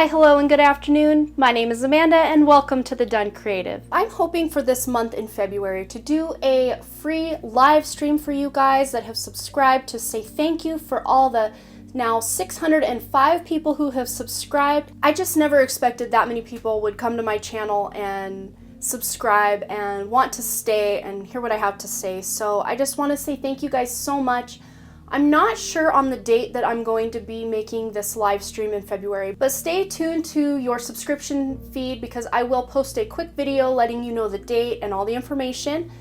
Hi, hello, and good afternoon. My name is Amanda, and welcome to The Done Creative. I'm hoping for this month in February to do a free live stream for you guys that have subscribed to say thank you for all the now 605 people who have subscribed. I just never expected that many people would come to my channel and subscribe and want to stay and hear what I have to say. So I just want to say thank you guys so much. I'm not sure on the date that I'm going to be making this live stream in February, but stay tuned to your subscription feed because I will post a quick video letting you know the date and all the information.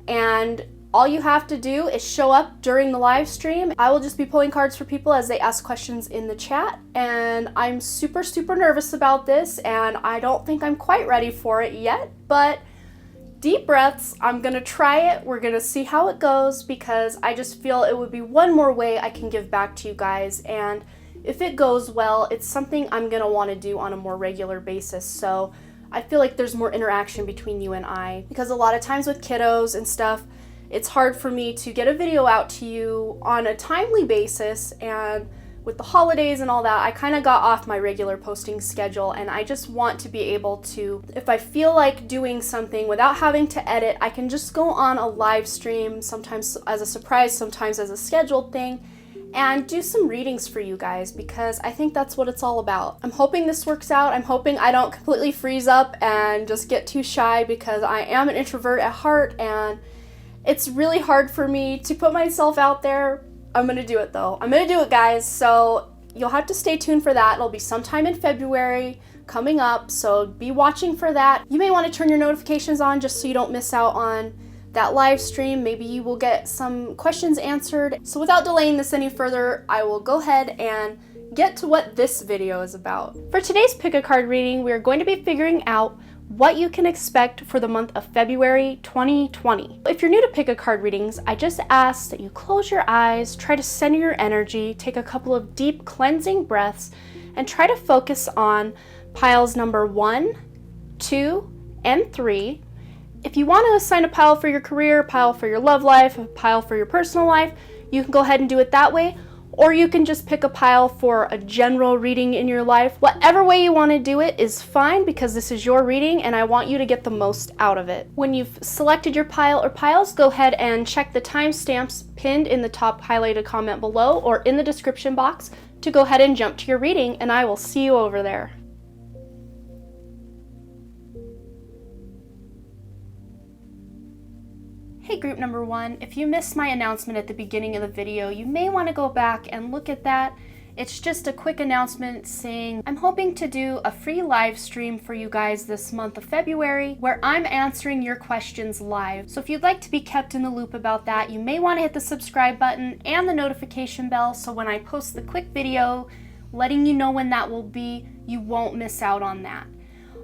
And all you have to do is show up during the live stream. I will just be pulling cards for people as they ask questions in the chat. And I'm super nervous about this, and I don't think I'm quite ready for it yet, but deep breaths, I'm gonna try it. We're gonna see how it goes because I just feel it would be one more way I can give back to you guys. And if it goes well, it's something I'm gonna wanna do on a more regular basis. So I feel like there's more interaction between you and I because a lot of times with kiddos and stuff, it's hard for me to get a video out to you on a timely basis, and with the holidays and all that, I kind of got off my regular posting schedule, and I just want to be able to, if I feel like doing something without having to edit, I can just go on a live stream, sometimes as a surprise, sometimes as a scheduled thing, and do some readings for you guys because I think that's what it's all about. I'm hoping this works out. I'm hoping I don't completely freeze up and just get too shy because I am an introvert at heart, and it's really hard for me to put myself out there. I'm gonna do it though. I'm gonna do it, guys. So you'll have to stay tuned for that. It'll be sometime in February coming up, so be watching for that. You may want to turn your notifications on just so you don't miss out on that live stream. Maybe you will get some questions answered. So without delaying this any further, I will go ahead and get to what this video is about. For today's pick a card reading, we are going to be figuring out what you can expect for the month of February 2020. If you're new to pick a card readings, I just ask that you close your eyes, try to center your energy, take a couple of deep cleansing breaths, and try to focus on piles number 1, 2, and 3. If you want to assign a pile for your career, a pile for your love life, a pile for your personal life, you can go ahead and do it that way. Or you can just pick a pile for a general reading in your life. Whatever way you want to do it is fine because this is your reading and I want you to get the most out of it. When you've selected your pile or piles, go ahead and check the timestamps pinned in the top highlighted comment below or in the description box to go ahead and jump to your reading, and I will see you over there. Hey group number 1, if you missed my announcement at the beginning of the video, you may want to go back and look at that. It's just a quick announcement saying I'm hoping to do a free live stream for you guys this month of February where I'm answering your questions live. So if you'd like to be kept in the loop about that, you may want to hit the subscribe button and the notification bell so when I post the quick video letting you know when that will be, you won't miss out on that.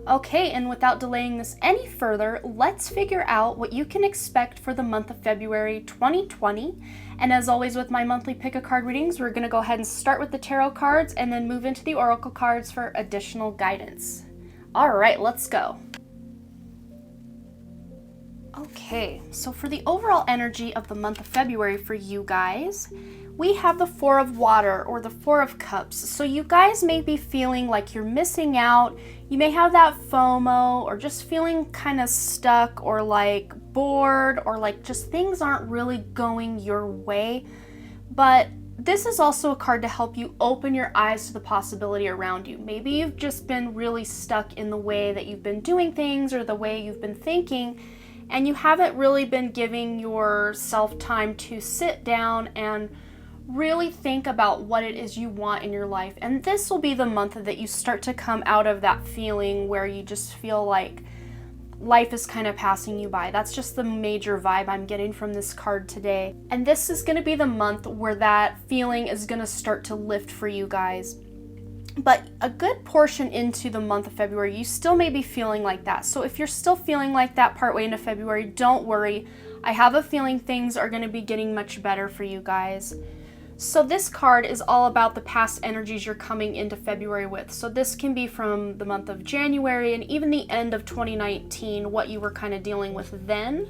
Okay, and without delaying this any further, let's figure out what you can expect for the month of February 2020. And as always with my monthly pick a card readings, we're going to go ahead and start with the tarot cards and then move into the oracle cards for additional guidance. All right, let's go. Okay, so for the overall energy of the month of February for you guys, we have the 4 of Water or the 4 of Cups. So you guys may be feeling like you're missing out. You may have that FOMO or just feeling kind of stuck or like bored or like just things aren't really going your way. But this is also a card to help you open your eyes to the possibility around you. Maybe you've just been really stuck in the way that you've been doing things or the way you've been thinking, and you haven't really been giving yourself time to sit down and really think about what it is you want in your life. And this will be the month that you start to come out of that feeling where you just feel like life is kind of passing you by. That's just the major vibe I'm getting from this card today. And this is going to be the month where that feeling is going to start to lift for you guys. But a good portion into the month of February, you still may be feeling like that. So if you're still feeling like that partway into February, don't worry. I have a feeling things are going to be getting much better for you guys. So this card is all about the past energies you're coming into February with. So this can be from the month of January and even the end of 2019, what you were kind of dealing with then.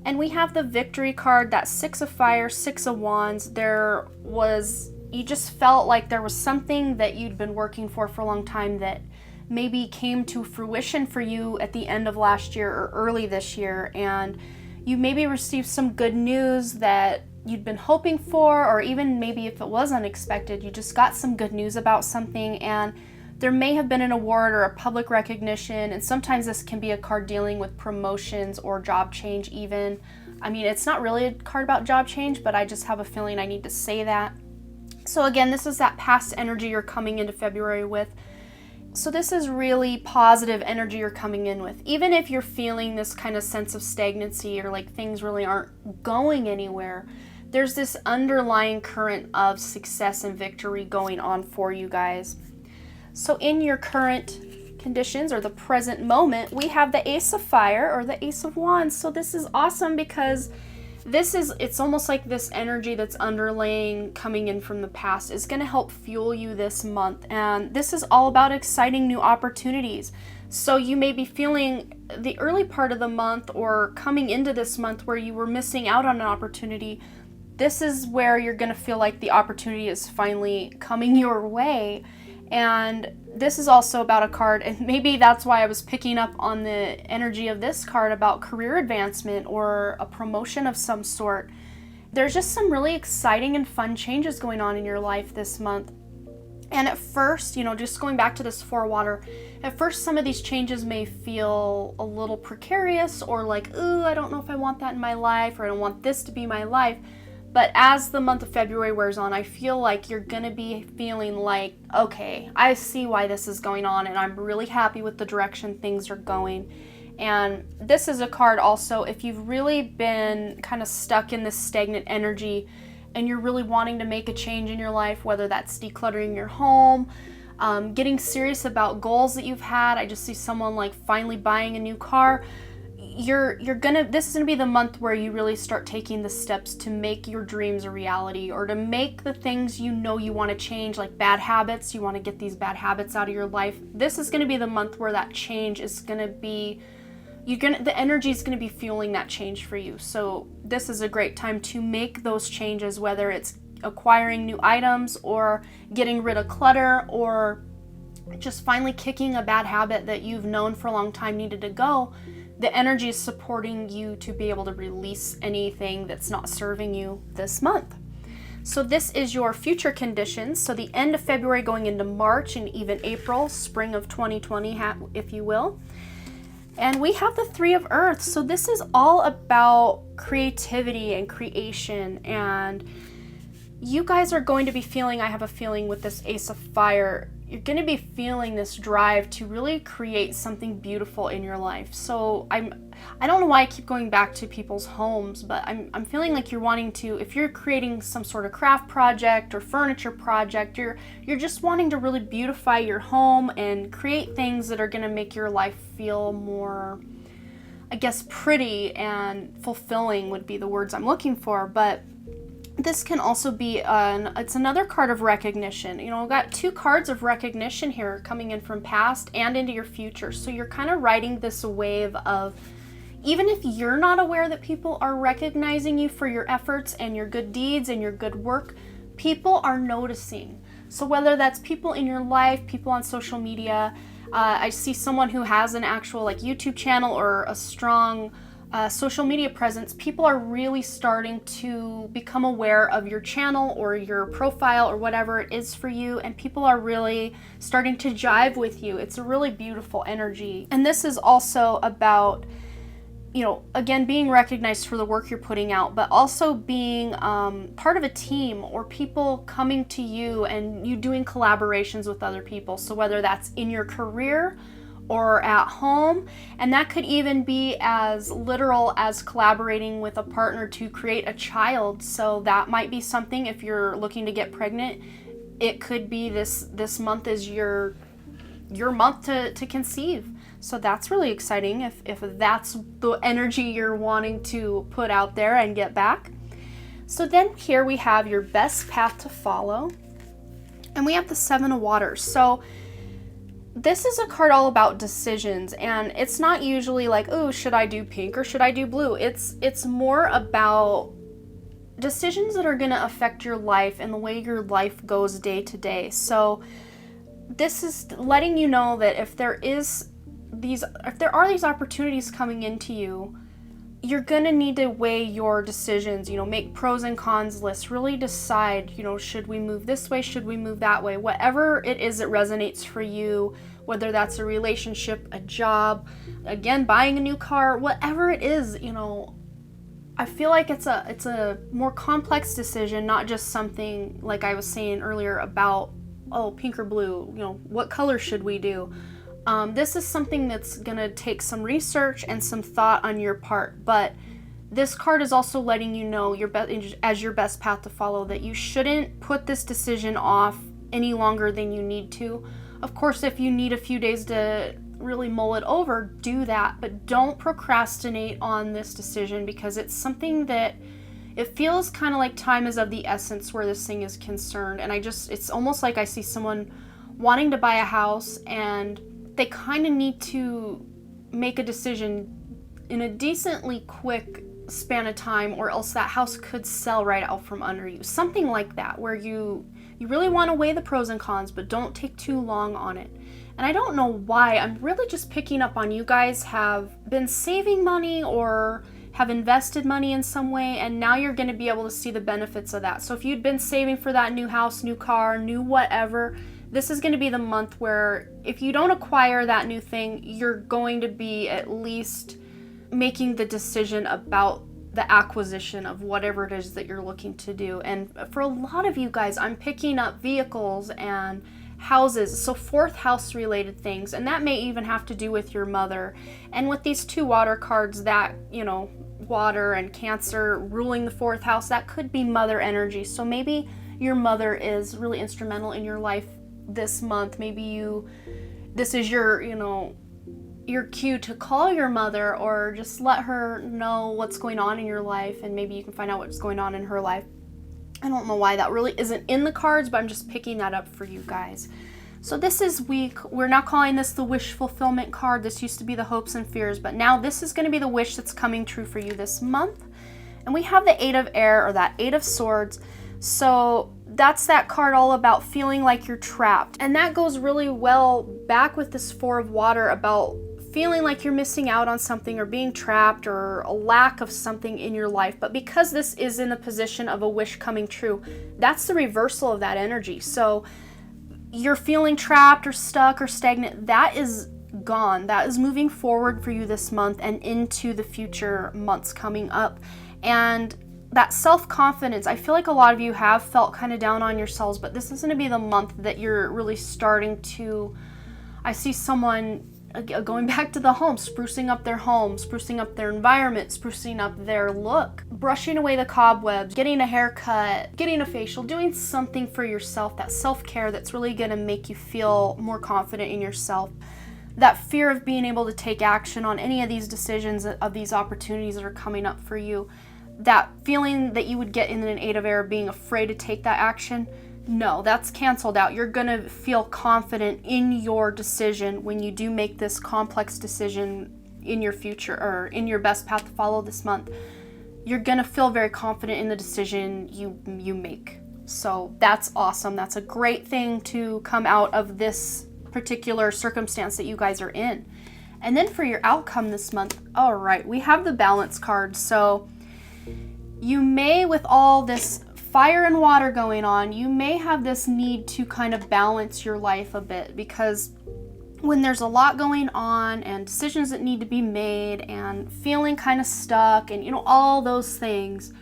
And we have the Victory card, that 6 of Fire, 6 of Wands. There was you just felt like there was something that you'd been working for a long time that maybe came to fruition for you at the end of last year or early this year, and you maybe received some good news that you'd been hoping for, or even maybe if it was unexpected, you just got some good news about something, and there may have been an award or a public recognition, and sometimes this can be a card dealing with promotions or job change even. I mean, it's not really a card about job change, but I just have a feeling I need to say that. So again, this is that past energy you're coming into February with. So this is really positive energy you're coming in with. Even if you're feeling this kind of sense of stagnancy or like things really aren't going anywhere, there's this underlying current of success and victory going on for you guys. So in your current conditions or the present moment, we have the Ace of Fire or the Ace of Wands. So this is awesome because it's almost like this energy that's underlaying coming in from the past is going to help fuel you this month. And this is all about exciting new opportunities. So you may be feeling the early part of the month or coming into this month where you were missing out on an opportunity. This is where you're going to feel like the opportunity is finally coming your way. And this is also about a card, and maybe that's why I was picking up on the energy of this card about career advancement or a promotion of some sort. There's just some really exciting and fun changes going on in your life this month. And at first, just going back to this 4 water, at first some of these changes may feel a little precarious or like, ooh, I don't know if I want that in my life, or I don't want this to be my life. But as the month of February wears on, I feel like you're going to be feeling like, okay, I see why this is going on, and I'm really happy with the direction things are going. And this is a card also, if you've really been kind of stuck in this stagnant energy and you're really wanting to make a change in your life, whether that's decluttering your home, getting serious about goals that you've had. I just see someone like finally buying a new car. This is gonna be the month where you really start taking the steps to make your dreams a reality, or to make the things you want to change, like bad habits. You want to get these bad habits out of your life. This is gonna be the month where that change is gonna be, the energy is gonna be fueling that change for you. So this is a great time to make those changes, whether it's acquiring new items or getting rid of clutter, or just finally kicking a bad habit that you've known for a long time needed to go. The energy is supporting you to be able to release anything that's not serving you this month. So this is your future conditions. So the end of February going into March and even April, spring of 2020, if you will. And we have the 3 of Earth. So this is all about creativity and creation. And you guys are going to be feeling, I have a feeling with this Ace of Fire, you're going to be feeling this drive to really create something beautiful in your life. So I don't know why I keep going back to people's homes, but I'm feeling like you're wanting to, if you're creating some sort of craft project or furniture project, you're just wanting to really beautify your home and create things that are going to make your life feel more, I guess, pretty and fulfilling would be the words I'm looking for. But this can also be it's another card of recognition. We've got 2 cards of recognition here coming in from past and into your future. So you're kind of riding this wave of, even if you're not aware that people are recognizing you for your efforts and your good deeds and your good work, people are noticing. So whether that's people in your life, people on social media, I see someone who has an actual like YouTube channel or a strong social media presence, people are really starting to become aware of your channel or your profile or whatever it is for you, and people are really starting to jive with you. It's a really beautiful energy. And this is also about, again, being recognized for the work you're putting out, but also being part of a team, or people coming to you and you doing collaborations with other people. So whether that's in your career or at home, and that could even be as literal as collaborating with a partner to create a child. So that might be something, if you're looking to get pregnant, it could be this month is your month to conceive. So that's really exciting if that's the energy you're wanting to put out there and get back. So then here we have your best path to follow, and we have the 7 of Waters. So this is a card all about decisions, and it's not usually like, oh, should I do pink or should I do blue? It's more about decisions that are going to affect your life and the way your life goes day to day. So this is letting you know that if there are these opportunities coming into you, you're going to need to weigh your decisions, make pros and cons lists, really decide, should we move this way? Should we move that way? Whatever it is that resonates for you, whether that's a relationship, a job, again, buying a new car, whatever it is, I feel like it's a more complex decision, not just something like I was saying earlier about, oh, pink or blue, what color should we do? This is something that's going to take some research and some thought on your part, but this card is also letting you know as your best path to follow, that you shouldn't put this decision off any longer than you need to. Of course, if you need a few days to really mull it over, do that, but don't procrastinate on this decision, because it's something that it feels kind of like time is of the essence where this thing is concerned. And it's almost like I see someone wanting to buy a house and they kind of need to make a decision in a decently quick span of time, or else that house could sell right out from under you. Something like that, where you really want to weigh the pros and cons, but don't take too long on it. And I don't know why, I'm really just picking up on you guys have been saving money or have invested money in some way, and now you're going to be able to see the benefits of that. So if you'd been saving for that new house, new car, new whatever, this is going to be the month where if you don't acquire that new thing, you're going to be at least making the decision about the acquisition of whatever it is that you're looking to do. And for a lot of you guys, I'm picking up vehicles and houses, so fourth house related things, and that may even have to do with your mother. And with these two water cards, that, water and Cancer ruling the fourth house, that could be mother energy. So maybe your mother is really instrumental in your life this month. Maybe this is your cue to call your mother, or just let her know what's going on in your life, and maybe you can find out what's going on in her life. I don't know why that really isn't in the cards, but I'm just picking that up for you guys. So this is we're now calling this the wish fulfillment card. This used to be the hopes and fears, but now this is going to be the wish that's coming true for you this month. And we have the Eight of Air, or that Eight of Swords. So that's that card all about feeling like you're trapped. And that goes really well back with this Four of Water, about feeling like you're missing out on something or being trapped or a lack of something in your life. But because this is in the position of a wish coming true, that's the reversal of that energy. So you're feeling trapped or stuck or stagnant. That is gone. That is moving forward for you this month and into the future months coming up. And that self-confidence, I feel like a lot of you have felt kind of down on yourselves, but this is going to be the month that you're really starting to, I see someone going back to the home, sprucing up their home, sprucing up their environment, sprucing up their look, brushing away the cobwebs, getting a haircut, getting a facial, doing something for yourself, that self-care that's really going to make you feel more confident in yourself. That fear of being able to take action on any of these decisions, of these opportunities that are coming up for you, that feeling that you would get in an Eight of Air, being afraid to take that action, no, that's canceled out. You're going to feel confident in your decision when you do make this complex decision in your future, or in your best path to follow this month. You're going to feel very confident in the decision you make. So that's awesome. That's a great thing to come out of this particular circumstance that you guys are in. And then for your outcome this month, all right, we have the Balance card. So you may, with all this fire and water going on, you may have this need to kind of balance your life a bit, because when there's a lot going on and decisions that need to be made and feeling kind of stuck and all those things,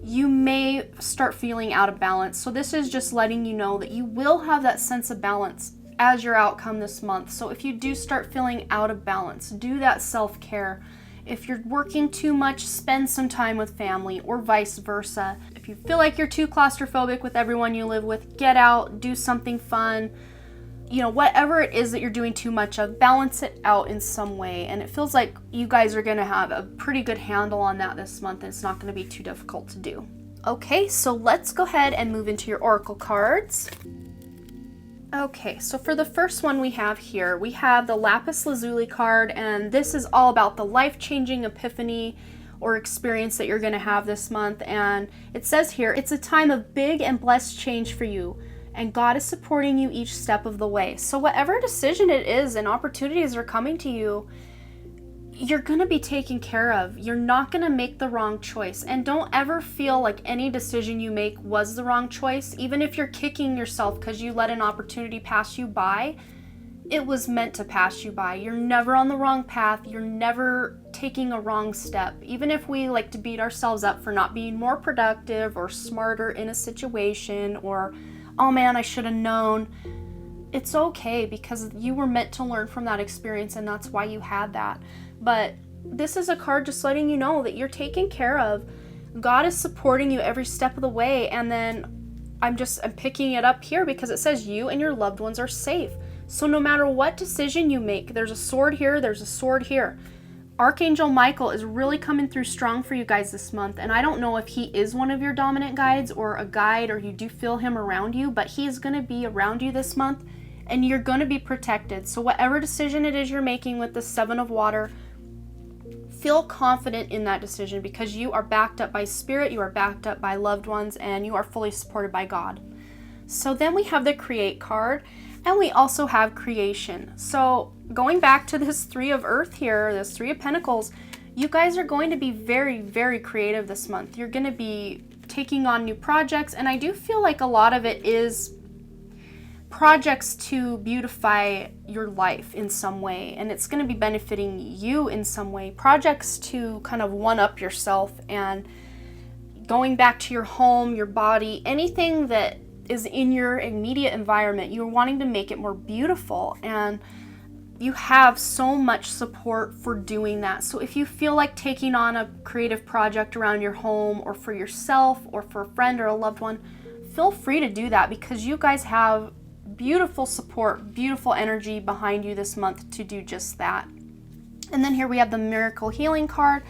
you may start feeling out of balance. So this is just letting you know that you will have that sense of balance as your outcome this month. So if you do start feeling out of balance, do that self-care. If you're working too much, spend some time with family, or vice versa. If you feel like you're too claustrophobic with everyone you live with, get out, do something fun. Whatever it is that you're doing too much of, balance it out in some way. And it feels like you guys are going to have a pretty good handle on that this month, and it's not going to be too difficult to do. Okay, so let's go ahead and move into your Oracle cards. Okay, so for the first one we have here, we have the Lapis Lazuli card, and this is all about the life-changing epiphany or experience that you're going to have this month. And it says here, it's a time of big and blessed change for you, and God is supporting you each step of the way. So whatever decision it is and opportunities are coming to you, you're going to be taken care of. You're not going to make the wrong choice. And don't ever feel like any decision you make was the wrong choice. Even if you're kicking yourself because you let an opportunity pass you by, it was meant to pass you by. You're never on the wrong path. You're never taking a wrong step. Even if we like to beat ourselves up for not being more productive or smarter in a situation, or, oh man, I should have known. It's okay, because you were meant to learn from that experience, and that's why you had that. But this is a card just letting you know that you're taken care of. God is supporting you every step of the way. And then I'm picking it up here because it says you and your loved ones are safe. So no matter what decision you make, there's a sword here, there's a sword here. Archangel Michael is really coming through strong for you guys this month. And I don't know if he is one of your dominant guides or a guide, or you do feel him around you, but he is going to be around you this month, and you're going to be protected. So whatever decision it is you're making with the Seven of Water, feel confident in that decision, because you are backed up by spirit, you are backed up by loved ones, and you are fully supported by God. So then we have the Create card, and we also have Creation. So going back to this Three of Earth here, this Three of Pentacles, you guys are going to be very, very creative this month. You're going to be taking on new projects, and I do feel like a lot of it is projects to beautify your life in some way, and it's going to be benefiting you in some way. Projects to kind of one-up yourself, and going back to your home, your body, anything that is in your immediate environment, you're wanting to make it more beautiful, and you have so much support for doing that. So if you feel like taking on a creative project around your home, or for yourself, or for a friend or a loved one, feel free to do that, because you guys have beautiful support, beautiful energy behind you this month to do just that. And then here we have the Miracle Healing card.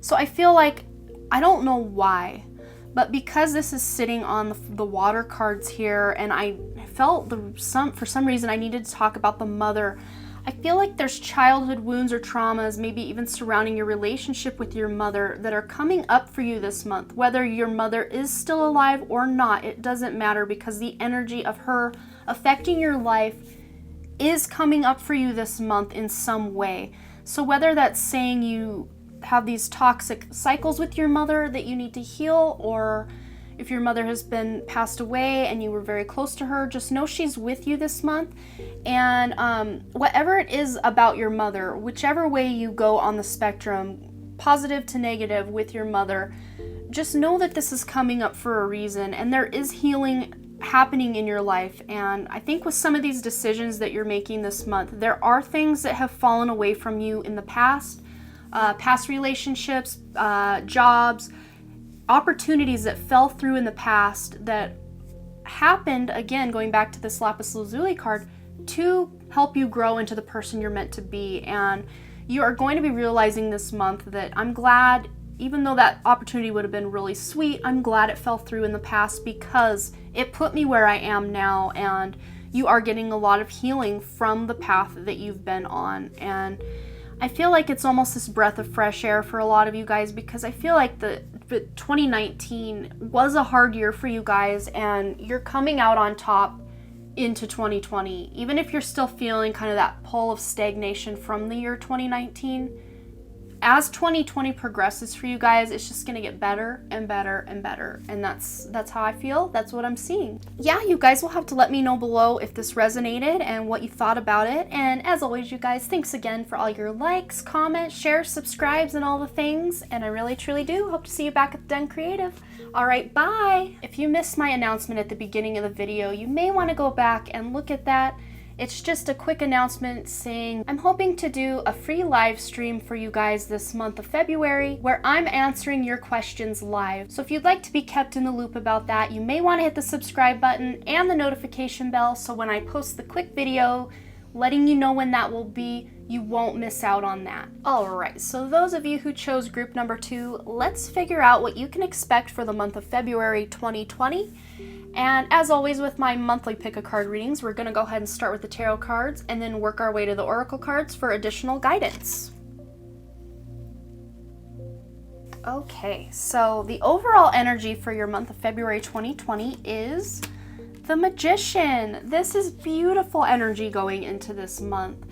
So I feel like, I don't know why, but because this is sitting on the water cards here, and I felt for some reason I needed to talk about the mother. I feel like there's childhood wounds or traumas, maybe even surrounding your relationship with your mother, that are coming up for you this month. Whether your mother is still alive or not, it doesn't matter, because the energy of her affecting your life is coming up for you this month in some way. So whether that's saying you have these toxic cycles with your mother that you need to heal, or if your mother has been passed away and you were very close to her, just know she's with you this month. And whatever it is about your mother, whichever way you go on the spectrum, positive to negative with your mother, just know that this is coming up for a reason, and there is healing happening in your life. And I think with some of these decisions that you're making this month, there are things that have fallen away from you in the past, past relationships, jobs, opportunities that fell through in the past that happened, again, going back to this Lapis Lazuli card, to help you grow into the person you're meant to be. And you are going to be realizing this month that I'm glad, even though that opportunity would have been really sweet, I'm glad it fell through in the past, because it put me where I am now, and you are getting a lot of healing from the path that you've been on. And I feel like it's almost this breath of fresh air for a lot of you guys, because I feel like the 2019 was a hard year for you guys, and you're coming out on top into 2020. Even if you're still feeling kind of that pull of stagnation from the year 2019, as 2020 progresses for you guys, it's just going to get better and better and better. And that's how I feel. That's what I'm seeing. Yeah, you guys will have to let me know below if this resonated and what you thought about it. And as always, you guys, thanks again for all your likes, comments, shares, subscribes, and all the things. And I really, truly do hope to see you back at the Done Creative. All right, bye. If you missed my announcement at the beginning of the video, you may want to go back and look at that. It's just a quick announcement saying I'm hoping to do a free live stream for you guys this month of February, where I'm answering your questions live. So if you'd like to be kept in the loop about that, you may want to hit the subscribe button and the notification bell, so when I post the quick video letting you know when that will be, you won't miss out on that. Alright, so those of you who chose group number 2, let's figure out what you can expect for the month of February 2020. And as always with my monthly pick-a-card readings, we're going to go ahead and start with the tarot cards and then work our way to the oracle cards for additional guidance. Okay, so the overall energy for your month of February 2020 is the Magician. This is beautiful energy going into this month.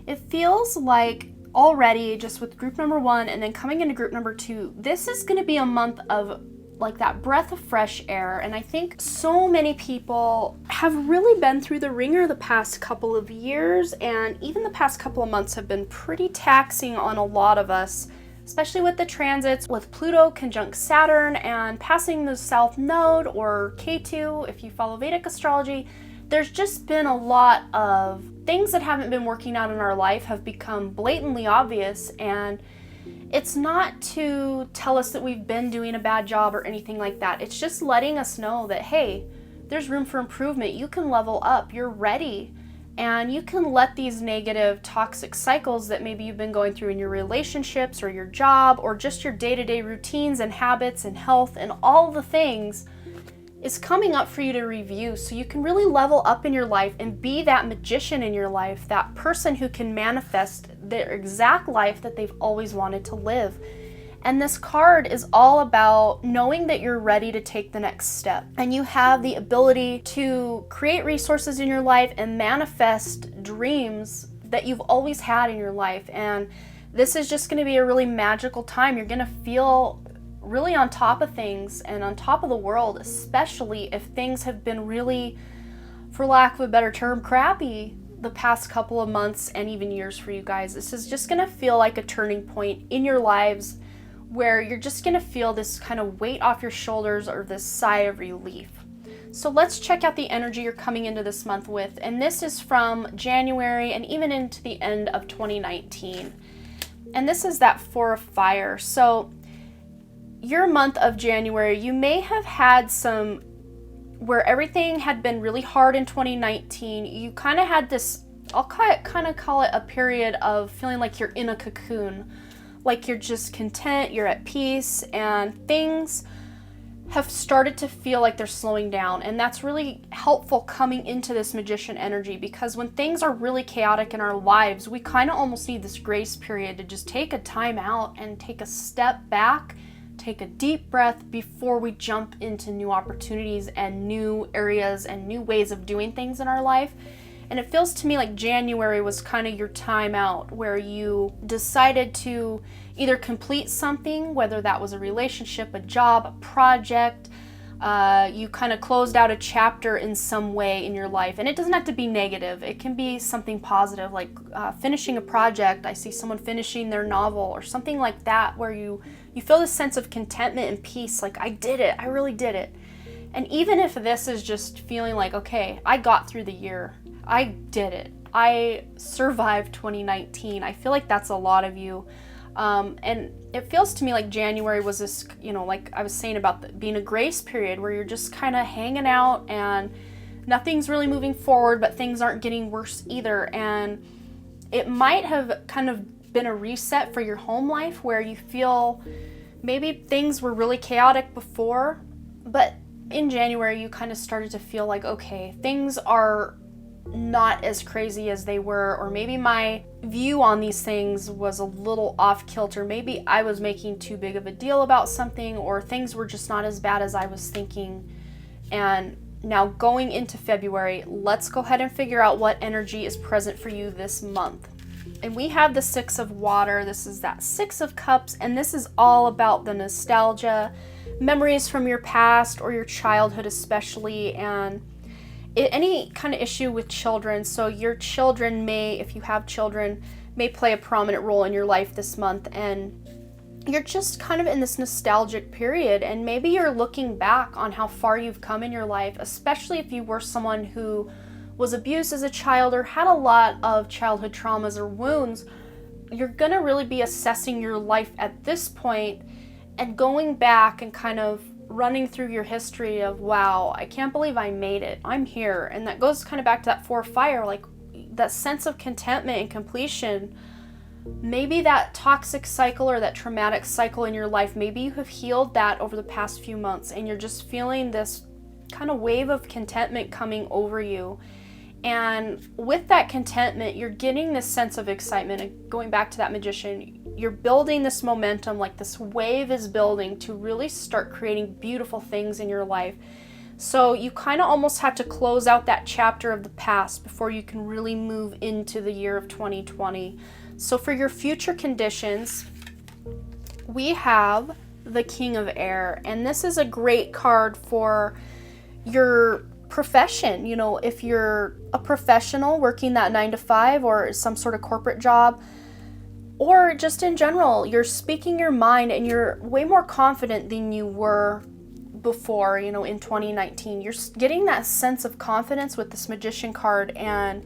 It feels like already, just with group number 1 and then coming into group number 2, this is going to be a month of like that breath of fresh air. And I think so many people have really been through the ringer the past couple of years, and even the past couple of months have been pretty taxing on a lot of us, especially with the transits, with Pluto conjunct Saturn and passing the South Node, or K2 if you follow Vedic astrology. There's just been a lot of things that haven't been working out in our life have become blatantly obvious, and it's not to tell us that we've been doing a bad job or anything like that. It's just letting us know that, hey, there's room for improvement. You can level up. You're ready. And you can let these negative, toxic cycles that maybe you've been going through in your relationships or your job or just your day-to-day routines and habits and health and all the things is coming up for you to review, so you can really level up in your life and be that magician in your life, that person who can manifest their exact life that they've always wanted to live. And this card is all about knowing that you're ready to take the next step. And you have the ability to create resources in your life and manifest dreams that you've always had in your life. And this is just going to be a really magical time. You're going to feel really on top of things and on top of the world, especially if things have been really, for lack of a better term, crappy the past couple of months and even years for you guys. This is just going to feel like a turning point in your lives, where you're just going to feel this kind of weight off your shoulders or this sigh of relief. So let's check out the energy you're coming into this month with. And this is from January and even into the end of 2019. And this is that Four of Fire. So your month of January, you may have had some where everything had been really hard in 2019. You kind of had this, I'll kind of call it a period of feeling like you're in a cocoon. Like you're just content, you're at peace, and things have started to feel like they're slowing down. And that's really helpful coming into this Magician energy, because when things are really chaotic in our lives, we kind of almost need this grace period to just take a time out and take a step back, take a deep breath before we jump into new opportunities and new areas and new ways of doing things in our life. And it feels to me like January was kind of your time out, where you decided to either complete something, whether that was a relationship, a job, a project. You kind of closed out a chapter in some way in your life. And it doesn't have to be negative. It can be something positive, like finishing a project. I see someone finishing their novel or something like that, where you feel this sense of contentment and peace, like, I did it, I really did it. And even if this is just feeling like, okay, I got through the year, I did it, I survived 2019, I feel like that's a lot of you. And it feels to me like January was this, like I was saying about being a grace period, where you're just kind of hanging out and nothing's really moving forward, but things aren't getting worse either. And it might have kind of been a reset for your home life, where you feel maybe things were really chaotic before, but in January you kind of started to feel like, okay, things are not as crazy as they were, or maybe my view on these things was a little off kilter. Maybe I was making too big of a deal about something, or things were just not as bad as I was thinking. And now going into February, let's go ahead and figure out what energy is present for you this month. And we have the Six of Water. This is that Six of Cups, and this is all about the nostalgia, memories from your past or your childhood especially, and any kind of issue with children. So your children may, if you have children, may play a prominent role in your life this month, and you're just kind of in this nostalgic period, and maybe you're looking back on how far you've come in your life, especially if you were someone who was abused as a child or had a lot of childhood traumas or wounds. You're gonna really be assessing your life at this point and going back and kind of running through your history of, wow, I can't believe I made it, I'm here. And that goes kind of back to that Four of Fire, like that sense of contentment and completion. Maybe that toxic cycle or that traumatic cycle in your life, maybe you have healed that over the past few months, and you're just feeling this kind of wave of contentment coming over you. And with that contentment, you're getting this sense of excitement. And going back to that magician, you're building this momentum, like this wave is building to really start creating beautiful things in your life. So you kind of almost have to close out that chapter of the past before you can really move into the year of 2020. So for your future conditions, we have the King of Air, and this is a great card for your profession. You know, if you're a professional working that 9 to 5 or some sort of corporate job, or just in general, you're speaking your mind and you're way more confident than you were before, you know, in 2019. You're getting that sense of confidence with this Magician card, and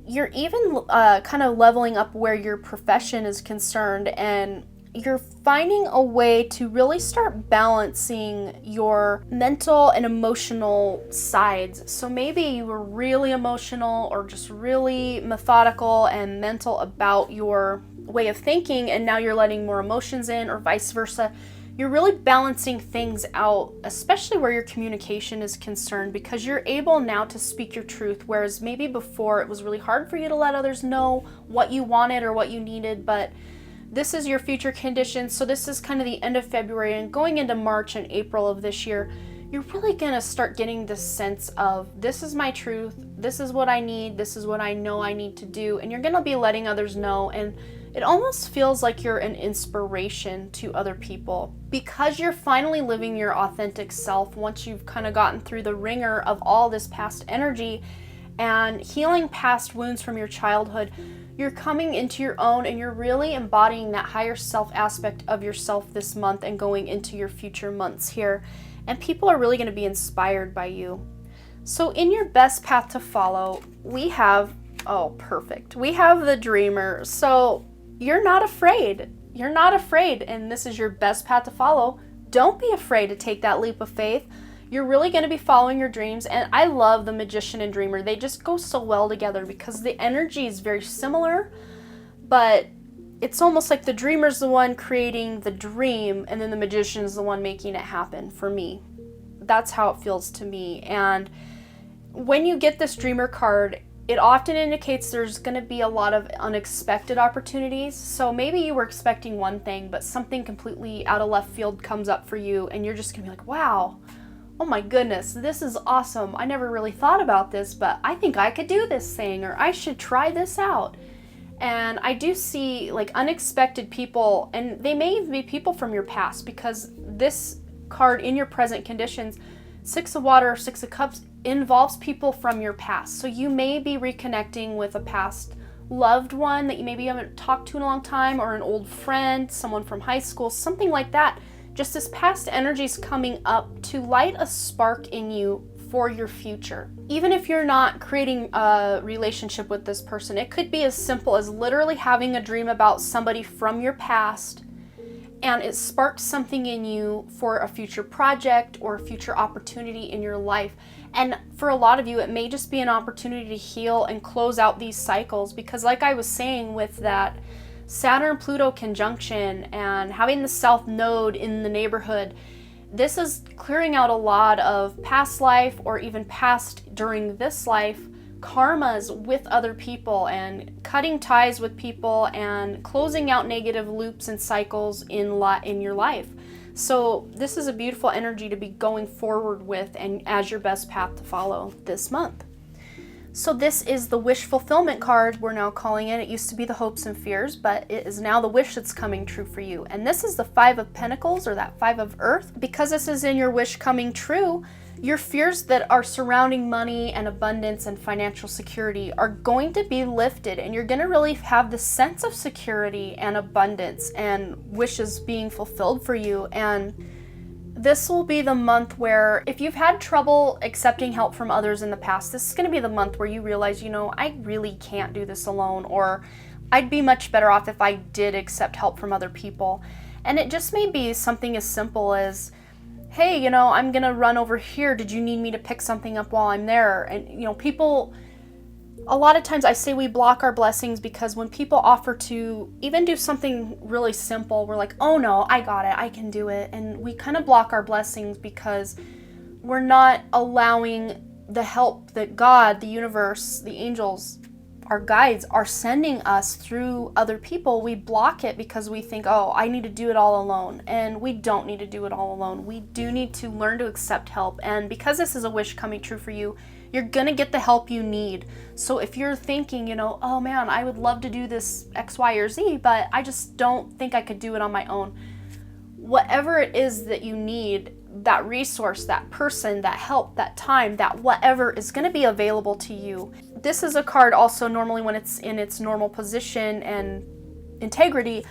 you're even kind of leveling up where your profession is concerned, and you're finding a way to really start balancing your mental and emotional sides. So maybe you were really emotional or just really methodical and mental about your way of thinking, and now you're letting more emotions in, or vice versa. You're really balancing things out, especially where your communication is concerned, because you're able now to speak your truth, whereas maybe before it was really hard for you to let others know what you wanted or what you needed. But this is your future conditions. So this is kind of the end of February, and going into March and April of this year, you're really going to start getting this sense of, this is my truth, this is what I need, this is what I know I need to do, and you're going to be letting others know. And it almost feels like you're an inspiration to other people, because you're finally living your authentic self once you've kind of gotten through the ringer of all this past energy and healing past wounds from your childhood. You're coming into your own, and you're really embodying that higher self aspect of yourself this month and going into your future months here. And people are really going to be inspired by you. So in your best path to follow, we have, oh, perfect. We have the Dreamer. So you're not afraid. You're not afraid, and this is your best path to follow. Don't be afraid to take that leap of faith. You're really going to be following your dreams. And I love the Magician and Dreamer. They just go so well together because the energy is very similar, but it's almost like the Dreamer's the one creating the dream, and then the Magician's the one making it happen for me. That's how it feels to me. And when you get this Dreamer card, it often indicates there's going to be a lot of unexpected opportunities. So maybe you were expecting one thing, but something completely out of left field comes up for you, and you're just going to be like, wow, oh my goodness, this is awesome. I never really thought about this, but I think I could do this thing, or I should try this out. And I do see like unexpected people, and they may even be people from your past, because this card in your present conditions, 6 of Water, 6 of Cups, involves people from your past. So you may be reconnecting with a past loved one that you maybe haven't talked to in a long time, or an old friend, someone from high school, something like that. Just this past energy is coming up to light a spark in you for your future. Even if you're not creating a relationship with this person, it could be as simple as literally having a dream about somebody from your past, and it sparks something in you for a future project or a future opportunity in your life. And for a lot of you, it may just be an opportunity to heal and close out these cycles, because like I was saying, with that Saturn-Pluto conjunction and having the South Node in the neighborhood, this is clearing out a lot of past life, or even past during this life, karmas with other people, and cutting ties with people, and closing out negative loops and cycles in your life. So this is a beautiful energy to be going forward with, and as your best path to follow this month. So this is the wish fulfillment card, we're now calling it. It used to be the hopes and fears, but it is now the wish that's coming true for you. And this is the 5 of Pentacles, or that 5 of Earth. Because this is in your wish coming true, your fears that are surrounding money and abundance and financial security are going to be lifted, and you're going to really have the sense of security and abundance and wishes being fulfilled for you. And this will be the month where, if you've had trouble accepting help from others in the past, this is going to be the month where you realize, you know, I really can't do this alone, or I'd be much better off if I did accept help from other people. And it just may be something as simple as, hey, you know, I'm going to run over here. Did you need me to pick something up while I'm there? And, you know, people, a lot of times I say we block our blessings because when people offer to even do something really simple, we're like, oh no, I got it, I can do it. And we kind of block our blessings because we're not allowing the help that God, the universe, the angels, our guides are sending us through other people, we block it because we think, oh, I need to do it all alone. And we don't need to do it all alone. We do need to learn to accept help. And because this is a wish coming true for you, you're going to get the help you need. So if you're thinking, oh man, I would love to do this X, Y, or Z, but I just don't think I could do it on my own. Whatever it is that you need, that resource, that person, that help, that time, that whatever is going to be available to you. This is a card also normally when it's in its normal position and integrity,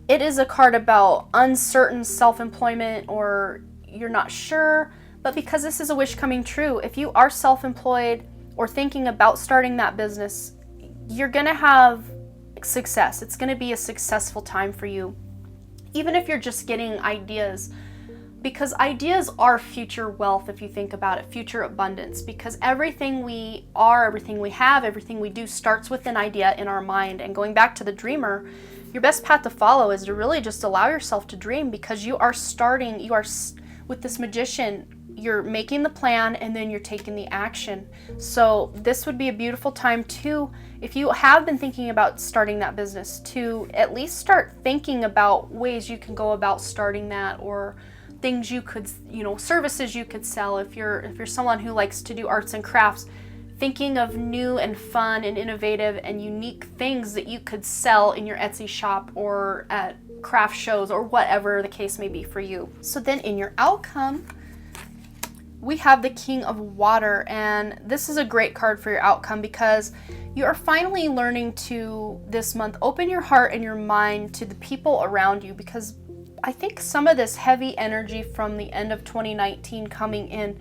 it is a card about uncertain self-employment or you're not sure. But because this is a wish coming true, if you are self-employed or thinking about starting that business, you're going to have success. It's going to be a successful time for you. Even if you're just getting ideas, because ideas are future wealth if you think about it, future abundance, because everything we are, everything we have, everything we do starts with an idea in our mind. And going back to the dreamer, your best path to follow is to really just allow yourself to dream, because you are with this magician, you're making the plan and then you're taking the action. So this would be a beautiful time too, if you have been thinking about starting that business, to at least start thinking about ways you can go about starting that, or things you could, services you could sell. If you're someone who likes to do arts and crafts, thinking of new and fun and innovative and unique things that you could sell in your Etsy shop or at craft shows or whatever the case may be for you. So then in your outcome, we have the King of Water, and this is a great card for your outcome because you are finally learning to, this month, open your heart and your mind to the people around you, because I think some of this heavy energy from the end of 2019 coming in,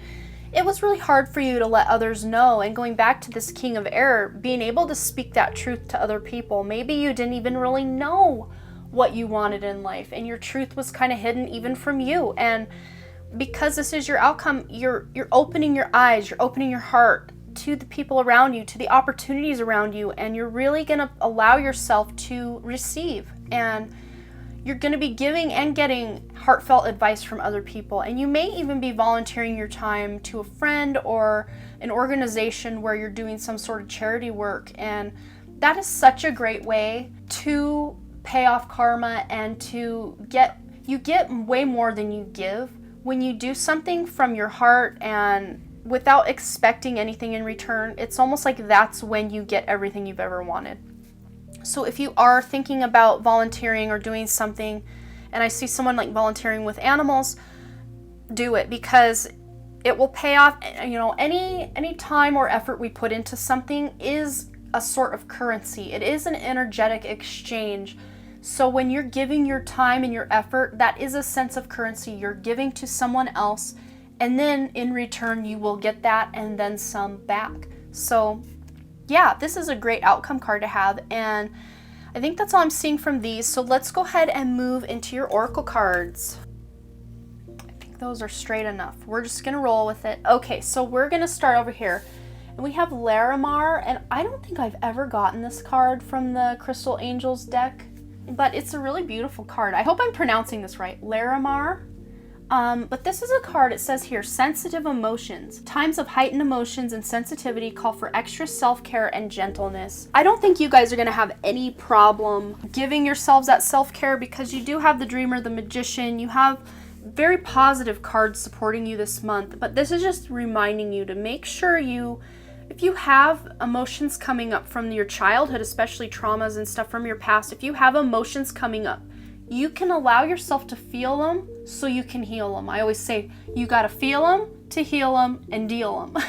it was really hard for you to let others know. And going back to this King of Air, being able to speak that truth to other people. Maybe you didn't even really know what you wanted in life, and your truth was kind of hidden even from you. And because this is your outcome, you're opening your eyes, you're opening your heart to the people around you, to the opportunities around you, and you're really going to allow yourself to receive. And you're going to be giving and getting heartfelt advice from other people. And you may even be volunteering your time to a friend or an organization where you're doing some sort of charity work. And that is such a great way to pay off karma and to get way more than you give. When you do something from your heart and without expecting anything in return, it's almost like that's when you get everything you've ever wanted. So if you are thinking about volunteering or doing something, and I see someone like volunteering with animals, do it, because it will pay off. Any time or effort we put into something is a sort of currency. It is an energetic exchange. So when you're giving your time and your effort, that is a sense of currency you're giving to someone else, and then in return you will get that and then some back. So yeah, this is a great outcome card to have, and I think that's all I'm seeing from these. So let's go ahead and move into your oracle cards. I think those are straight enough. We're just gonna roll with it. Okay, so we're gonna start over here, and we have Larimar, and I don't think I've ever gotten this card from the Crystal Angels deck, but it's a really beautiful card. I hope I'm pronouncing this right, Larimar. But this is a card, it says here, sensitive emotions. Times of heightened emotions and sensitivity call for extra self-care and gentleness. I don't think you guys are going to have any problem giving yourselves that self-care, because you do have the Dreamer, the Magician. You have very positive cards supporting you this month. But this is just reminding you to make sure if you have emotions coming up from your childhood, especially traumas and stuff from your past, if you have emotions coming up, you can allow yourself to feel them so you can heal them. I always say you got to feel them to heal them and deal them.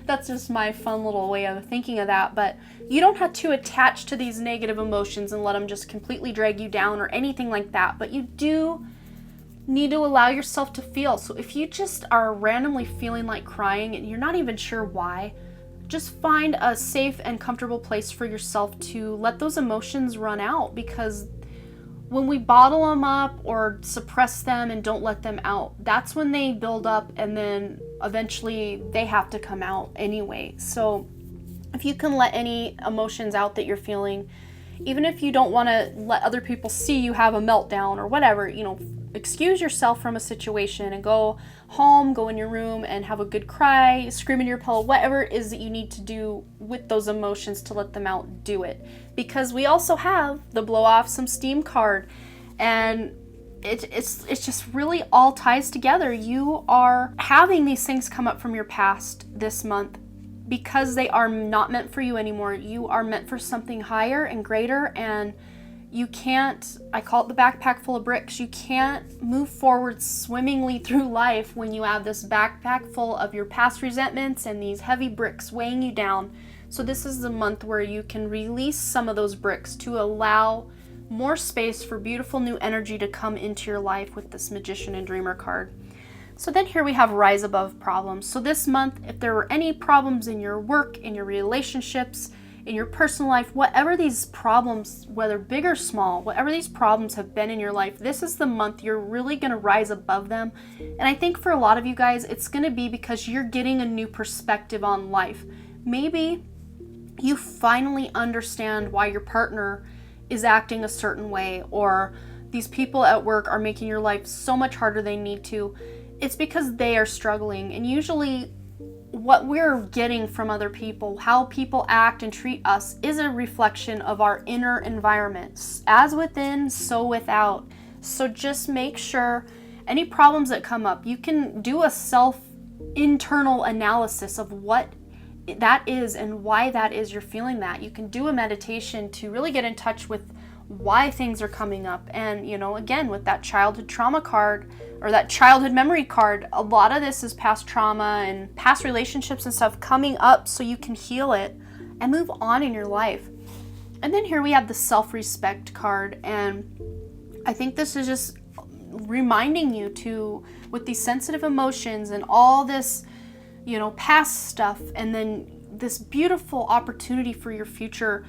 That's just my fun little way of thinking of that. But you don't have to attach to these negative emotions and let them just completely drag you down or anything like that. But you do need to allow yourself to feel. So if you just are randomly feeling like crying and you're not even sure why, just find a safe and comfortable place for yourself to let those emotions run out, because when we bottle them up or suppress them and don't let them out, that's when they build up, and then eventually they have to come out anyway. So if you can let any emotions out that you're feeling, even if you don't want to let other people see you have a meltdown or whatever, excuse yourself from a situation and go home, go in your room and have a good cry, scream into your pillow, whatever it is that you need to do with those emotions to let them out, do it. Because we also have the blow off some steam card, and it's just really all ties together. You are having these things come up from your past this month because they are not meant for you anymore. You are meant for something higher and greater, and you can't, I call it the backpack full of bricks. You can't move forward swimmingly through life when you have this backpack full of your past resentments and these heavy bricks weighing you down. So this is the month where you can release some of those bricks to allow more space for beautiful new energy to come into your life with this Magician and Dreamer card. So then here we have Rise Above Problems. So this month, if there were any problems in your work, in your relationships, in your personal life, whatever these problems, whether big or small, whatever these problems have been in your life, this is the month you're really going to rise above them. And I think for a lot of you guys, it's going to be because you're getting a new perspective on life. Maybe you finally understand why your partner is acting a certain way, or these people at work are making your life so much harder than they need to. It's because they are struggling. And usually what we're getting from other people, how people act and treat us, is a reflection of our inner environment. As within, so without. So just make sure any problems that come up, you can do a internal analysis of what that is and why that is you're feeling that. You can do a meditation to really get in touch with why things are coming up. And, you know, again, with that childhood trauma card or that childhood memory card, a lot of this is past trauma and past relationships and stuff coming up so you can heal it and move on in your life. And then here we have the self-respect card, and I think this is just reminding you to, with these sensitive emotions and all this, you know, past stuff, and then this beautiful opportunity for your future,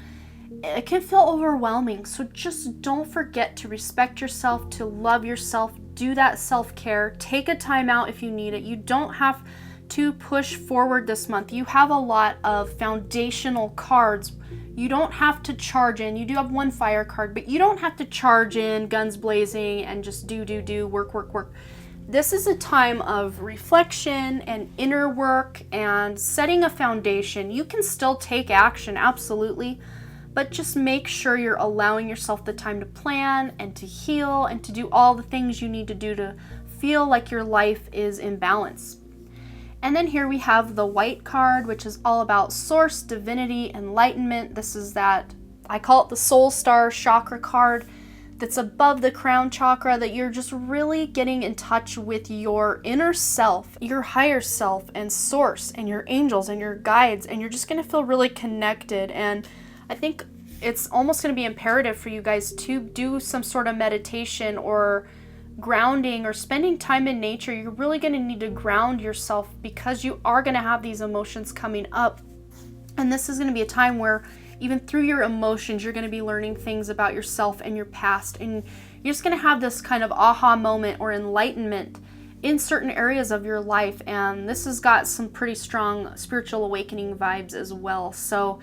it can feel overwhelming. So just don't forget to respect yourself, to love yourself, do that self-care, take a time out if you need it. You don't have to push forward this month. You have a lot of foundational cards. You don't have to charge in. You do have one fire card, but you don't have to charge in guns blazing and just do, work. This is a time of reflection and inner work and setting a foundation. You can still take action, absolutely, but just make sure you're allowing yourself the time to plan and to heal and to do all the things you need to do to feel like your life is in balance. And then here we have the white card, which is all about source, divinity, enlightenment. This is that, I call it the soul star chakra card, that's above the crown chakra, that you're just really getting in touch with your inner self, your higher self and source and your angels and your guides, and you're just going to feel really connected. And I think it's almost going to be imperative for you guys to do some sort of meditation or grounding or spending time in nature. You're really going to need to ground yourself because you are going to have these emotions coming up. And this is going to be a time where even through your emotions, you're going to be learning things about yourself and your past. And you're just going to have this kind of aha moment or enlightenment in certain areas of your life. And this has got some pretty strong spiritual awakening vibes as well. So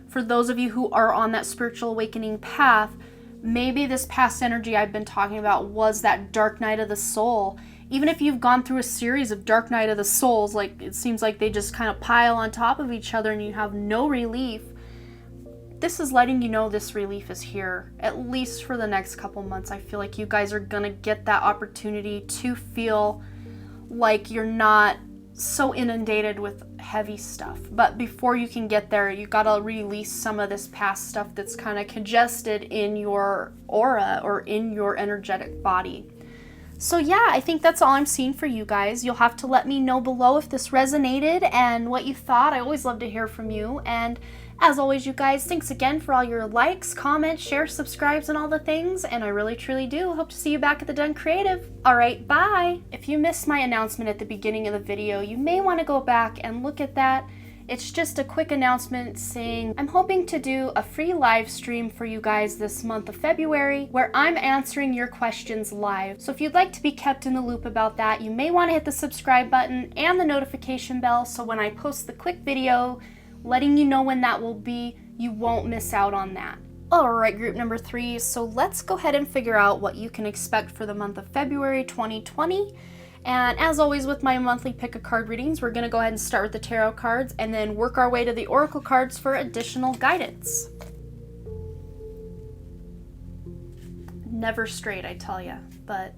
for those of you who are on that spiritual awakening path, maybe this past energy I've been talking about was that dark night of the soul. Even if you've gone through a series of dark night of the souls, like it seems like they just kind of pile on top of each other and you have no relief, this is letting you know this relief is here, at least for the next couple months. I feel like you guys are gonna get that opportunity to feel like you're not so inundated with heavy stuff. But before you can get there, you gotta release some of this past stuff that's kind of congested in your aura or in your energetic body. So yeah, I think that's all I'm seeing for you guys. You'll have to let me know below if this resonated and what you thought. I always love to hear from you. And as always, you guys, thanks again for all your likes, comments, shares, subscribes, and all the things. And I really, truly do hope to see you back at the Done Creative. All right, bye. If you missed my announcement at the beginning of the video, you may want to go back and look at that. It's just a quick announcement saying I'm hoping to do a free live stream for you guys this month of February where I'm answering your questions live. So if you'd like to be kept in the loop about that, you may want to hit the subscribe button and the notification bell so when I post the quick video letting you know when that will be, you won't miss out on that. Alright, group number 3, so let's go ahead and figure out what you can expect for the month of February 2020. And as always with my monthly pick a card readings, we're going to go ahead and start with the tarot cards and then work our way to the oracle cards for additional guidance. Never straight, I tell ya, but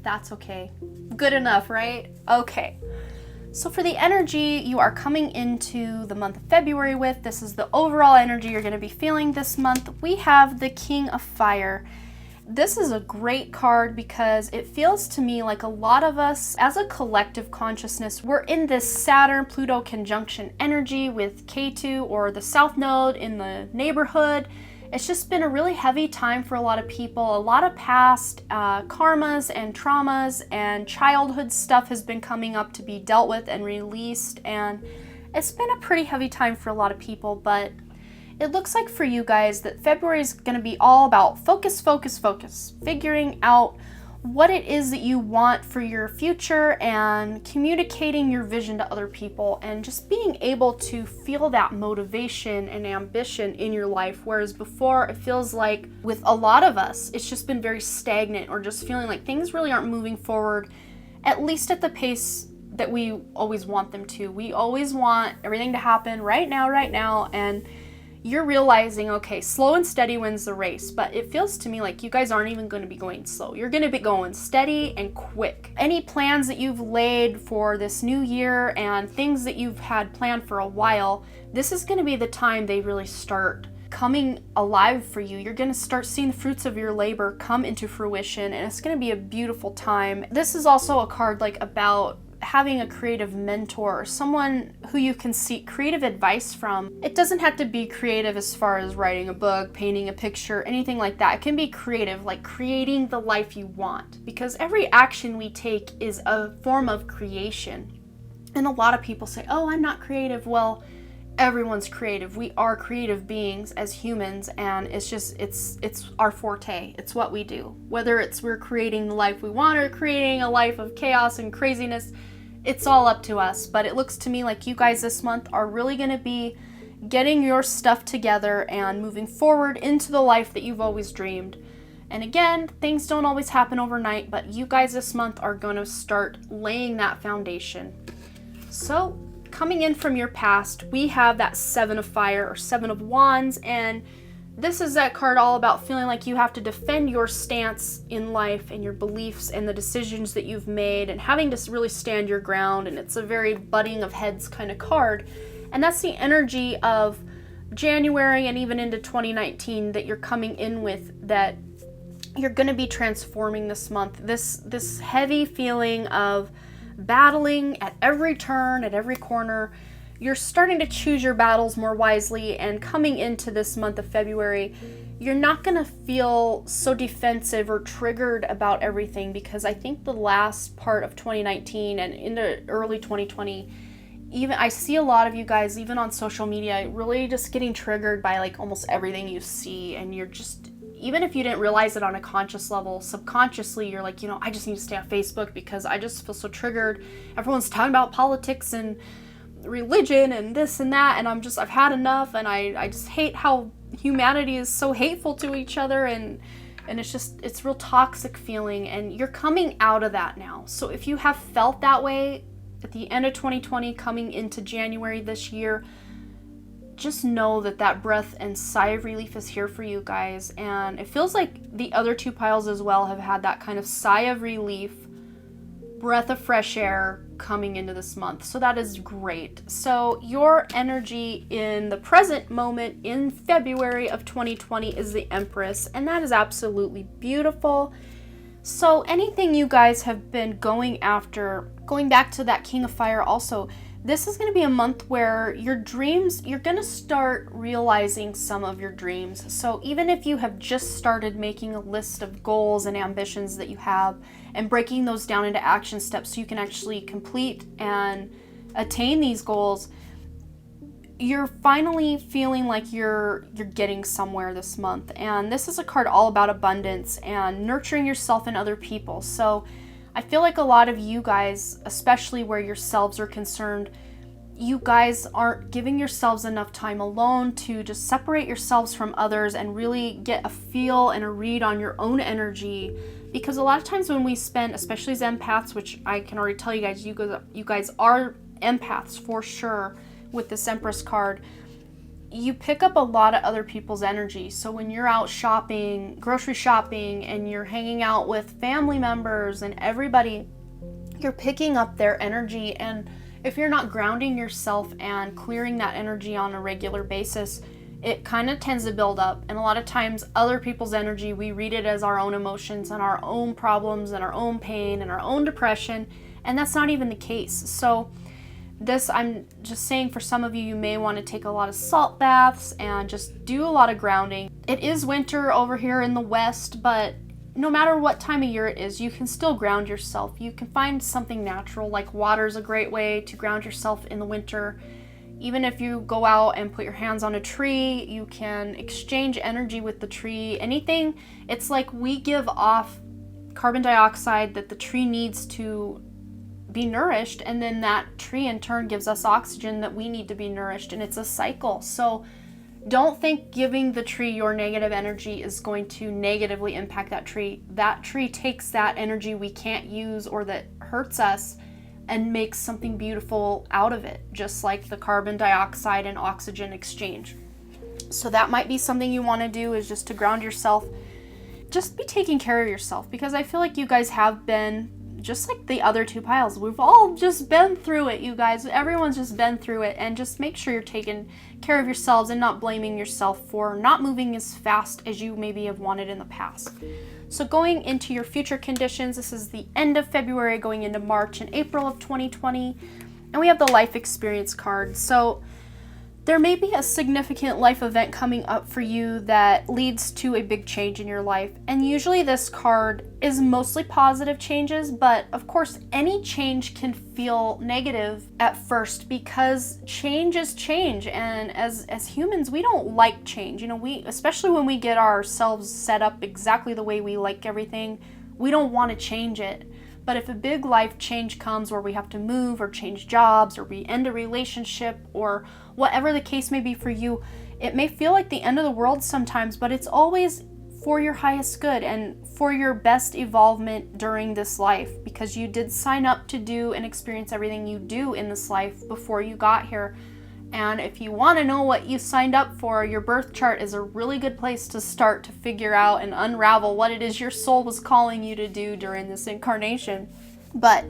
that's okay. Good enough, right? Okay. So for the energy you are coming into the month of February with, this is the overall energy you're going to be feeling this month. We have the King of Fire. This is a great card because it feels to me like a lot of us as a collective consciousness, we're in this Saturn-Pluto conjunction energy with K2 or the South Node in the neighborhood. It's just been a really heavy time for a lot of people. A lot of past karmas and traumas and childhood stuff has been coming up to be dealt with and released, and it's been a pretty heavy time for a lot of people, but it looks like for you guys that February is going to be all about focus, focus, focus, figuring out what it is that you want for your future and communicating your vision to other people and just being able to feel that motivation and ambition in your life. Whereas before, it feels like with a lot of us, it's just been very stagnant or just feeling like things really aren't moving forward, at least at the pace that we always want them to. We always want everything to happen right now, and you're realizing, okay, slow and steady wins the race, but it feels to me like you guys aren't even going to be going slow. You're going to be going steady and quick. Any plans that you've laid for this new year and things that you've had planned for a while, this is going to be the time they really start coming alive for you. You're going to start seeing the fruits of your labor come into fruition, and it's going to be a beautiful time. This is also a card like about having a creative mentor or someone who you can seek creative advice from. It doesn't have to be creative as far as writing a book, painting a picture, anything like that. It can be creative, like creating the life you want, because every action we take is a form of creation. And a lot of people say, oh, I'm not creative. Well, everyone's creative. We are creative beings as humans, and it's our forte. It's what we do. Whether it's we're creating the life we want or creating a life of chaos and craziness, it's all up to us. But it looks to me like you guys this month are really going to be getting your stuff together and moving forward into the life that you've always dreamed. And again, things don't always happen overnight, but you guys this month are going to start laying that foundation. So coming in from your past, we have that Seven of Fire or Seven of Wands, and this is that card all about feeling like you have to defend your stance in life and your beliefs and the decisions that you've made and having to really stand your ground, and it's a very butting of heads kind of card. And that's the energy of January and even into 2019 that you're coming in with, that you're going to be transforming this month. This heavy feeling of battling at every turn, at every corner. You're starting to choose your battles more wisely, and coming into this month of February, you're not going to feel so defensive or triggered about everything, because I think the last part of 2019 and into early 2020, even I see a lot of you guys, even on social media, really just getting triggered by like almost everything you see, and you're just, even if you didn't realize it on a conscious level, subconsciously you're like, I just need to stay on Facebook because I just feel so triggered. Everyone's talking about politics and religion and this and that, and I've had enough, and I just hate how humanity is so hateful to each other, and it's real toxic feeling, and you're coming out of that now. So if you have felt that way at the end of 2020 coming into January this year, just know that breath and sigh of relief is here for you guys. And it feels like the other two piles as well have had that kind of sigh of relief, breath of fresh air coming into this month. So that is great. So your energy in the present moment in February of 2020 is the Empress, and that is absolutely beautiful. So anything you guys have been going after, going back to that King of Fire also, this is going to be a month where your dreams, you're going to start realizing some of your dreams. So even if you have just started making a list of goals and ambitions that you have and breaking those down into action steps so you can actually complete and attain these goals, you're finally feeling like you're getting somewhere this month. And this is a card all about abundance and nurturing yourself and other people. So I feel like a lot of you guys, especially where yourselves are concerned, you guys aren't giving yourselves enough time alone to just separate yourselves from others and really get a feel and a read on your own energy. Because a lot of times when we spend, especially as empaths, which I can already tell you guys are empaths for sure with this Empress card, you pick up a lot of other people's energy. So when you're out shopping, grocery shopping, and you're hanging out with family members and everybody, you're picking up their energy. And if you're not grounding yourself and clearing that energy on a regular basis, it kind of tends to build up. And a lot of times other people's energy, we read it as our own emotions and our own problems and our own pain and our own depression. And that's not even the case. So this, I'm just saying, for some of you, you may want to take a lot of salt baths and just do a lot of grounding. It is winter over here in the West, but no matter what time of year it is, you can still ground yourself. You can find something natural, like water is a great way to ground yourself in the winter. Even if you go out and put your hands on a tree, you can exchange energy with the tree. Anything, it's like we give off carbon dioxide that the tree needs to be nourished, and then that tree in turn gives us oxygen that we need to be nourished, and it's a cycle. So don't think giving the tree your negative energy is going to negatively impact that tree. That tree takes that energy we can't use or that hurts us and makes something beautiful out of it, just like the carbon dioxide and oxygen exchange. So that might be something you want to do, is just to ground yourself. Just be taking care of yourself, because I feel like you guys have been, just like the other two piles, we've all just been through it, you guys. Everyone's just been through it, and just make sure you're taking care of yourselves and not blaming yourself for not moving as fast as you maybe have wanted in the past. So going into your future conditions, this is the end of February going into March and April of 2020, and we have the life experience card. So there may be a significant life event coming up for you that leads to a big change in your life. And usually this card is mostly positive changes, but of course any change can feel negative at first, because change is change. And as humans, we don't like change. You know, especially when we get ourselves set up exactly the way we like everything, we don't want to change it. But if a big life change comes where we have to move or change jobs or we end a relationship or whatever the case may be for you, it may feel like the end of the world sometimes, but it's always for your highest good and for your best evolvement during this life, because you did sign up to do and experience everything you do in this life before you got here. And if you want to know what you signed up for, your birth chart is a really good place to start to figure out and unravel what it is your soul was calling you to do during this incarnation. But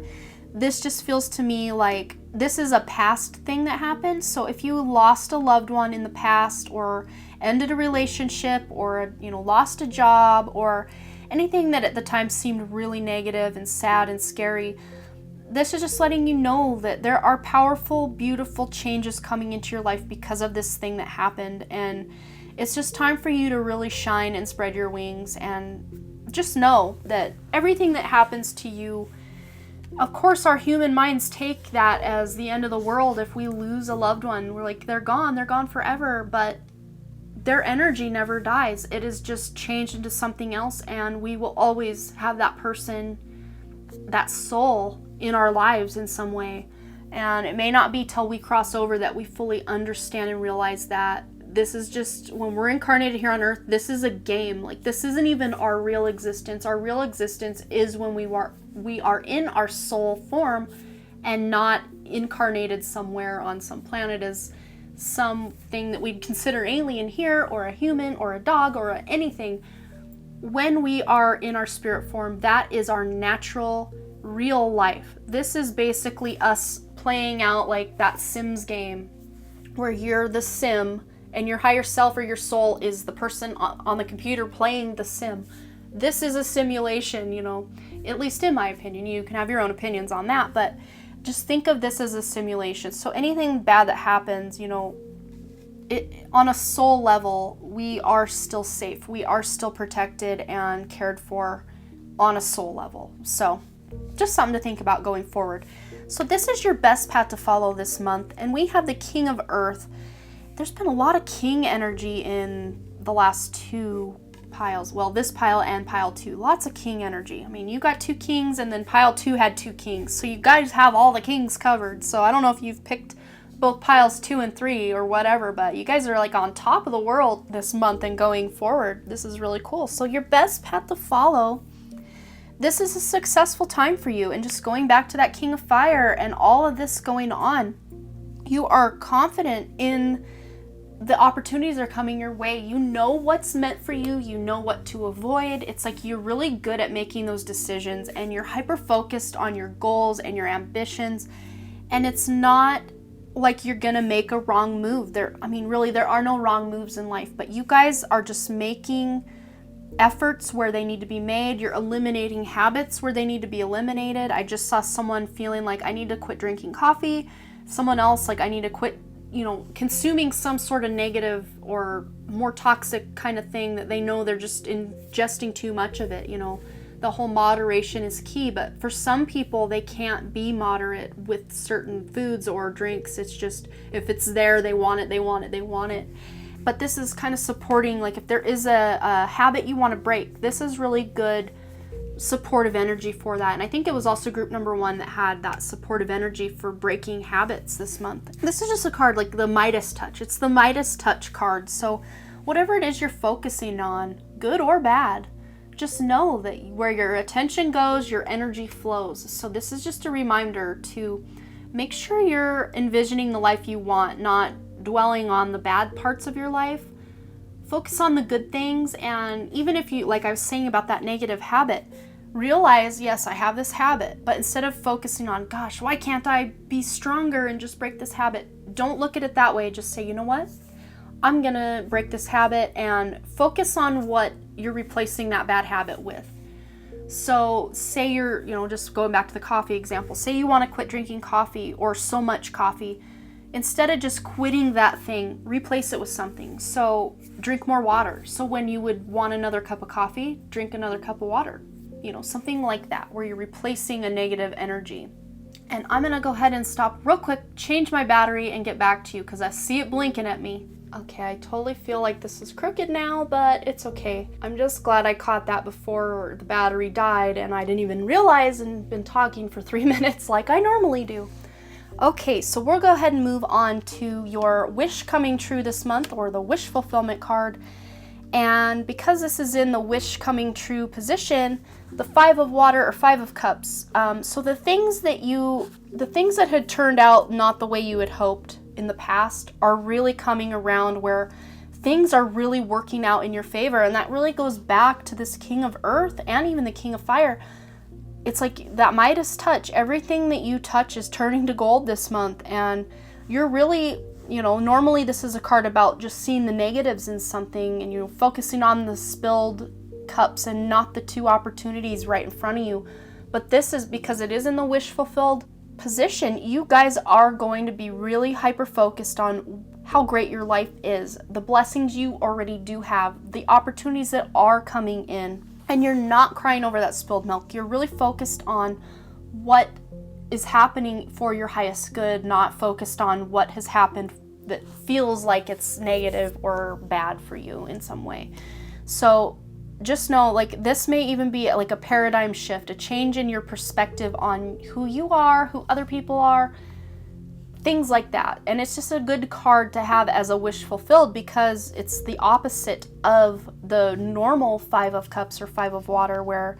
this just feels to me like this is a past thing that happened. So if you lost a loved one in the past, or ended a relationship, or lost a job, or anything that at the time seemed really negative and sad and scary, this is just letting you know that there are powerful, beautiful changes coming into your life because of this thing that happened. And it's just time for you to really shine and spread your wings, and just know that everything that happens to you, of course, our human minds take that as the end of the world. If we lose a loved one, we're like, they're gone forever. But their energy never dies. It is just changed into something else, and we will always have that person, that soul in our lives in some way. And it may not be till we cross over that we fully understand and realize that this is just, when we're incarnated here on earth, this is a game. Like, this isn't even our real existence. Our real existence is when we are in our soul form and not incarnated somewhere on some planet as something that we'd consider alien here, or a human, or a dog, or anything. When we are in our spirit form, that is our natural, real life. This is basically us playing out like that Sims game where you're the sim and your higher self or your soul is the person on the computer playing the sim. This is a simulation, at least in my opinion. You can have your own opinions on that, but just think of this as a simulation. So anything bad that happens, on a soul level, we are still safe. We are still protected and cared for on a soul level. So just something to think about going forward. So this is your best path to follow this month. And we have the King of Earth. There's been a lot of king energy in the last two piles. Well, this pile and pile 2. Lots of king energy. I mean, you got 2 kings, and then pile 2 had 2 kings. So you guys have all the kings covered. So I don't know if you've picked both piles 2 and 3 or whatever, but you guys are like on top of the world this month and going forward. This is really cool. So your best path to follow, this is a successful time for you. And just going back to that King of Fire and all of this going on, you are confident in the opportunities that are coming your way. You know what's meant for you. You know what to avoid. It's like you're really good at making those decisions, and you're hyper focused on your goals and your ambitions. And it's not like you're gonna make a wrong move. Really, there are no wrong moves in life, but you guys are just making efforts where they need to be made. You're eliminating habits where they need to be eliminated. I just saw someone feeling like I need to quit drinking coffee. Someone else like I need to quit, consuming some sort of negative or more toxic kind of thing that they know they're just ingesting too much of it. The whole moderation is key, but for some people, they can't be moderate with certain foods or drinks. It's just, if it's there, they want it. But this is kind of supporting, like if there is a habit you want to break, this is really good supportive energy for that. And I think it was also group number 1 that had that supportive energy for breaking habits this month. This is just a card like the Midas touch. It's the Midas touch card. So whatever it is you're focusing on, good or bad, just know that where your attention goes, your energy flows. So this is just a reminder to make sure you're envisioning the life you want, not dwelling on the bad parts of your life. Focus on the good things. And even if you, like I was saying about that negative habit, realize, yes, I have this habit, but instead of focusing on, gosh, why can't I be stronger and just break this habit? Don't look at it that way. Just say, you know what? I'm gonna break this habit, and focus on what you're replacing that bad habit with. So say you're, just going back to the coffee example, say you want to quit drinking coffee or so much coffee. Instead of just quitting that thing, replace it with something. So drink more water. So when you would want another cup of coffee, drink another cup of water. Something like that, where you're replacing a negative energy. And I'm gonna go ahead and stop real quick, change my battery, and get back to you because I see it blinking at me. Okay, I totally feel like this is crooked now, but it's okay. I'm just glad I caught that before the battery died and I didn't even realize and been talking for 3 minutes like I normally do. Okay, so we'll go ahead and move on to your wish coming true this month, or the wish fulfillment card. And because this is in the wish coming true position, the 5 of water or 5 of cups. So the things that had turned out not the way you had hoped in the past are really coming around, where things are really working out in your favor. And that really goes back to this King of Earth and even the King of Fire. It's like that Midas touch. Everything that you touch is turning to gold this month. And you're really, normally this is a card about just seeing the negatives in something and focusing on the spilled cups and not the 2 opportunities right in front of you. But this is because it is in the wish fulfilled position. You guys are going to be really hyper focused on how great your life is, the blessings you already do have, the opportunities that are coming in. And you're not crying over that spilled milk. You're really focused on what is happening for your highest good, not focused on what has happened that feels like it's negative or bad for you in some way. So just know, like, this may even be like a paradigm shift, a change in your perspective on who you are, who other people are, things like that. And it's just a good card to have as a wish fulfilled, because it's the opposite of the normal 5 of cups or 5 of water, where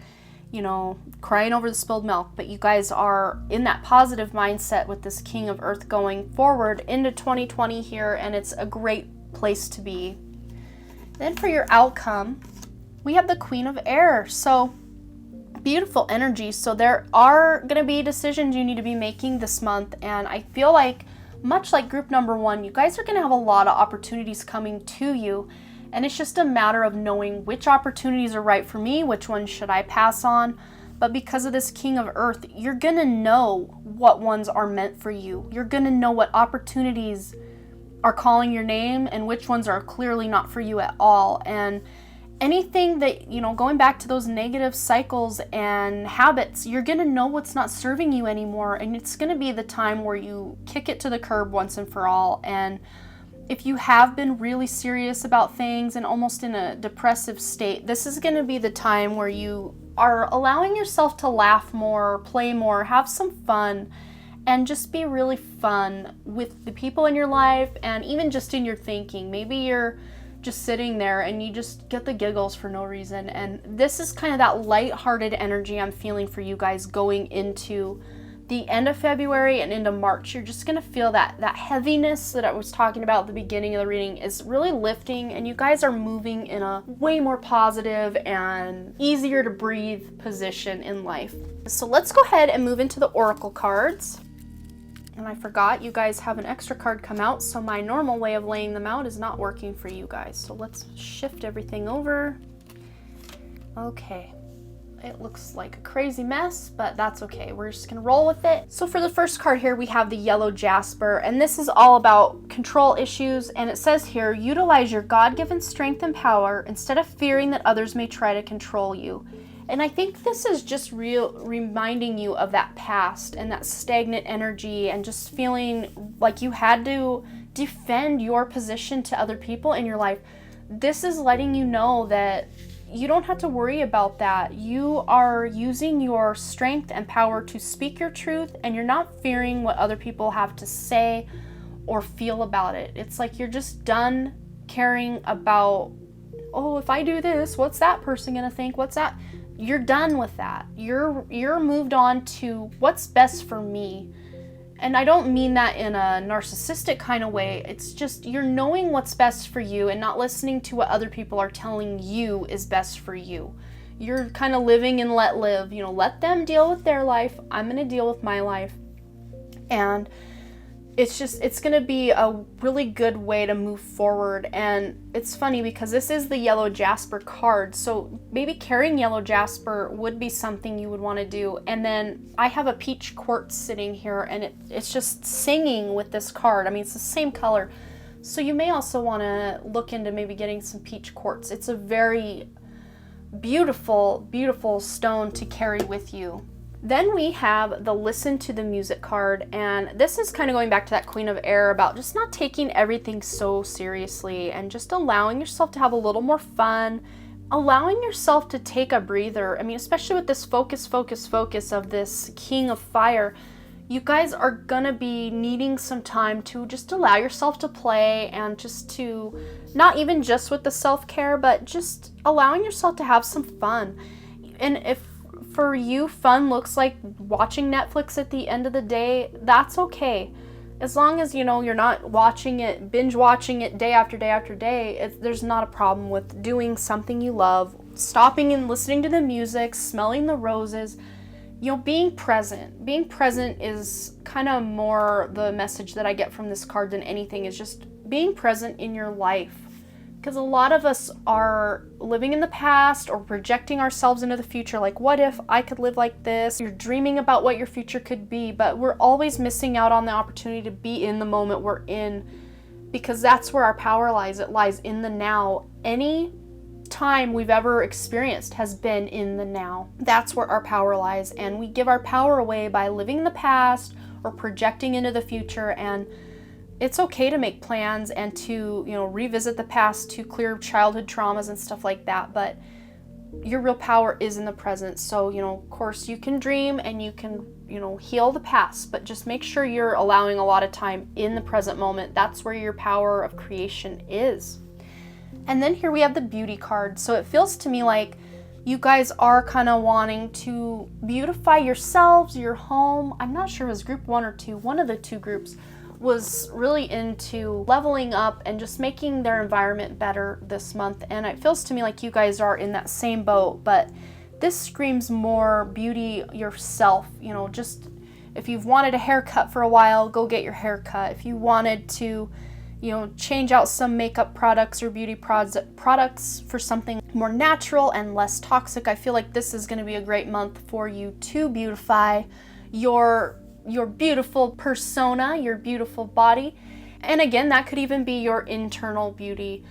crying over the spilled milk. But you guys are in that positive mindset with this King of Earth going forward into 2020 here, and it's a great place to be. Then for your outcome, we have the Queen of Air. So beautiful energy. So there are going to be decisions you need to be making this month, and I feel like, much like group number 1, you guys are going to have a lot of opportunities coming to you, and it's just a matter of knowing which opportunities are right for me, which ones should I pass on. But because of this King of Earth, you're going to know what ones are meant for you. You're going to know what opportunities are calling your name and which ones are clearly not for you at all. And anything that, going back to those negative cycles and habits, you're going to know what's not serving you anymore. And it's going to be the time where you kick it to the curb once and for all. And if you have been really serious about things and almost in a depressive state, this is going to be the time where you are allowing yourself to laugh more, play more, have some fun, and just be really fun with the people in your life and even just in your thinking. Maybe you're just sitting there and you just get the giggles for no reason. And this is kind of that lighthearted energy I'm feeling for you guys going into the end of February and into March. You're just gonna feel that heaviness that I was talking about at the beginning of the reading is really lifting, and you guys are moving in a way more positive and easier to breathe position in life. So let's go ahead and move into the oracle cards. And I forgot, you guys have an extra card come out, so my normal way of laying them out is not working for you guys. So let's shift everything over. Okay. It looks like a crazy mess, but that's okay. We're just gonna roll with it. So for the first card here, we have the yellow jasper, and this is all about control issues. And it says here, utilize your God-given strength and power instead of fearing that others may try to control you. And I think this is just reminding you of that past and that stagnant energy and just feeling like you had to defend your position to other people in your life. This is letting you know that you don't have to worry about that. You are using your strength and power to speak your truth, and you're not fearing what other people have to say or feel about it. It's like you're just done caring about, oh, if I do this, what's that person gonna think? What's that? You're done with that. You're moved on to what's best for me. And I don't mean that in a narcissistic kind of way. It's just you're knowing what's best for you and not listening to what other people are telling you is best for you. You're kind of living and let live. You know, let them deal with their life. I'm going to deal with my life. And it's going to be a really good way to move forward. And it's funny because this is the yellow jasper card. So maybe carrying yellow jasper would be something you would want to do. And then I have a peach quartz sitting here, and it's just singing with this card. I mean, it's the same color. So you may also want to look into maybe getting some peach quartz. It's a very beautiful, beautiful stone to carry with you. Then we have the listen to the music card, and this is kind of going back to that Queen of Air about just not taking everything so seriously and just allowing yourself to have a little more fun, allowing yourself to take a breather. I mean, especially with this focus of this King of Fire, you guys are gonna be needing some time to just allow yourself to play and just to, not even just with the self-care, but just allowing yourself to have some fun. And if for you, fun looks like watching Netflix at the end of the day, that's okay. As long as, you know, you're not watching it, binge watching it day after day after day, there's not a problem with doing something you love, stopping and listening to the music, smelling the roses, you know, being present. Being present is kind of more the message that I get from this card than anything, is just being present in your life. Because a lot of us are living in the past or projecting ourselves into the future, like, what if I could live like this? You're dreaming about what your future could be, but we're always missing out on the opportunity to be in the moment we're in, because that's where our power lies. It lies in the now. Any time we've ever experienced has been in the now. That's where our power lies, and we give our power away by living in the past or projecting into the future. And it's okay to make plans and to, you know, revisit the past to clear childhood traumas and stuff like that, but your real power is in the present. So, you know, of course you can dream and you can, you know, heal the past, but just make sure you're allowing a lot of time in the present moment. That's where your power of creation is. And then here we have the beauty card. So it feels to me like you guys are kind of wanting to beautify yourselves, your home. I'm not sure it was group 1 or 2, one of the two groups was really into leveling up and just making their environment better this month. And it feels to me like you guys are in that same boat, but this screams more beauty yourself. You know, just if you've wanted a haircut for a while, go get your haircut. If you wanted to, you know, change out some makeup products or beauty products for something more natural and less toxic, I feel like this is going to be a great month for you to beautify your beautiful persona, your beautiful body. And again, that could even be your internal beauty,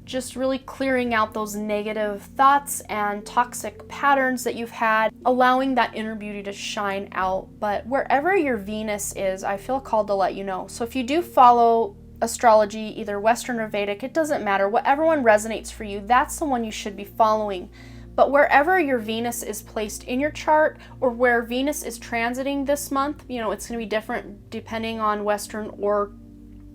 just really clearing out those negative thoughts and toxic patterns that you've had, allowing that inner beauty to shine out. But wherever your Venus is, I feel called to let you know. So if you do follow astrology, either Western or Vedic, it doesn't matter. Whatever one resonates for you, that's the one you should be following. But wherever your Venus is placed in your chart, or where Venus is transiting this month, it's going to be different depending on Western or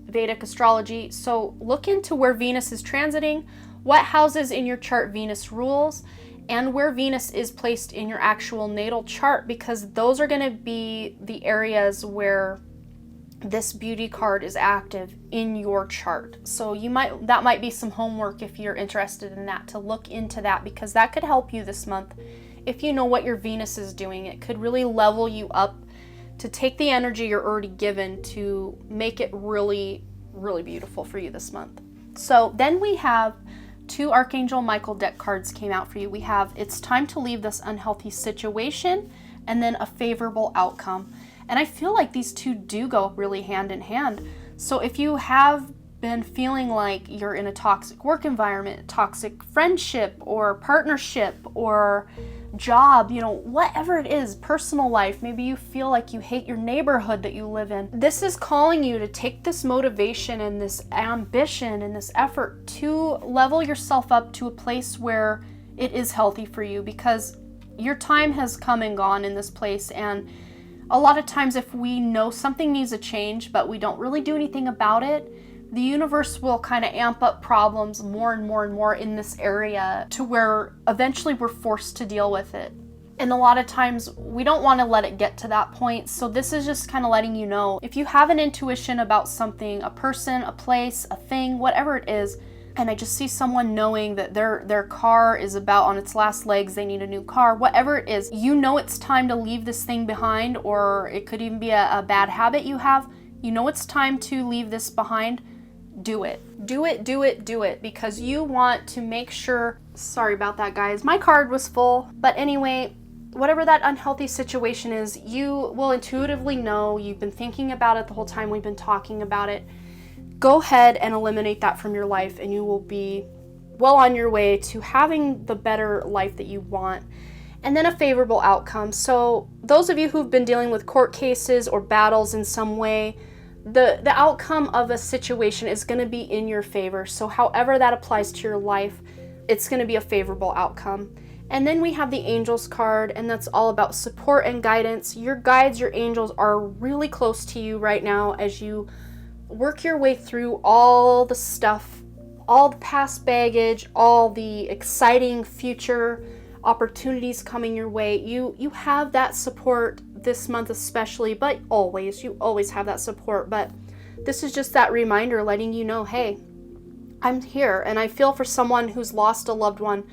Vedic astrology. So look into where Venus is transiting, what houses in your chart Venus rules, and where Venus is placed in your actual natal chart, because those are going to be the areas where this beauty card is active in your chart. So that might be some homework if you're interested in that, to look into that, because that could help you this month. If you know what your Venus is doing, it could really level you up to take the energy you're already given to make it really, really beautiful for you this month. So then we have 2 Archangel Michael deck cards came out for you. We have It's Time to Leave This Unhealthy Situation, and then A Favorable Outcome. And I feel like these two do go really hand in hand. So if you have been feeling like you're in a toxic work environment, toxic friendship or partnership or job, whatever it is, personal life, maybe you feel like you hate your neighborhood that you live in. This is calling you to take this motivation and this ambition and this effort to level yourself up to a place where it is healthy for you, because your time has come and gone in this place. And a lot of times if we know something needs a change, but we don't really do anything about it, the universe will kind of amp up problems more and more and more in this area to where eventually we're forced to deal with it. And a lot of times we don't want to let it get to that point. So this is just kind of letting you know, if you have an intuition about something, a person, a place, a thing, whatever it is, and I just see someone knowing that their car is about on its last legs, they need a new car, whatever it is, it's time to leave this thing behind, or it could even be a bad habit you have. It's time to leave this behind. Do it. Do it, do it, do it, because you want to make sure. Sorry about that, guys. My card was full. But anyway, whatever that unhealthy situation is, you will intuitively know. You've been thinking about it the whole time we've been talking about it. Go ahead and eliminate that from your life, and you will be well on your way to having the better life that you want. And then a favorable outcome. So those of you who've been dealing with court cases or battles in some way, the outcome of a situation is going to be in your favor. So however that applies to your life, it's going to be a favorable outcome. And then we have the Angels card, and that's all about support and guidance. Your guides, your angels, are really close to you right now as you work your way through all the stuff, all the past baggage, all the exciting future opportunities coming your way. You have that support this month especially, but you always have that support. But this is just that reminder letting you know, hey, I'm here. And I feel for someone who's lost a loved one,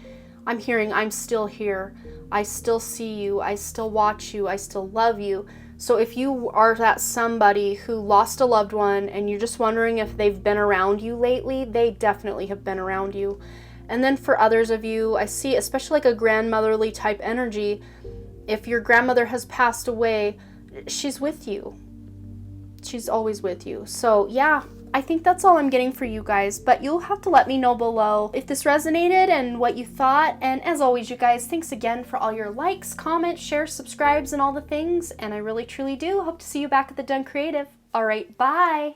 I'm hearing, I'm still here. I still see you. I still watch you. I still love you. So if you are that somebody who lost a loved one and you're just wondering if they've been around you lately, they definitely have been around you. And then for others of you, I see especially like a grandmotherly type energy. If your grandmother has passed away, she's with you. She's always with you. So yeah, I think that's all I'm getting for you guys, but you'll have to let me know below if this resonated and what you thought. And as always, you guys, thanks again for all your likes, comments, shares, subscribes, and all the things. And I really, truly do hope to see you back at the Done Creative. All right, bye.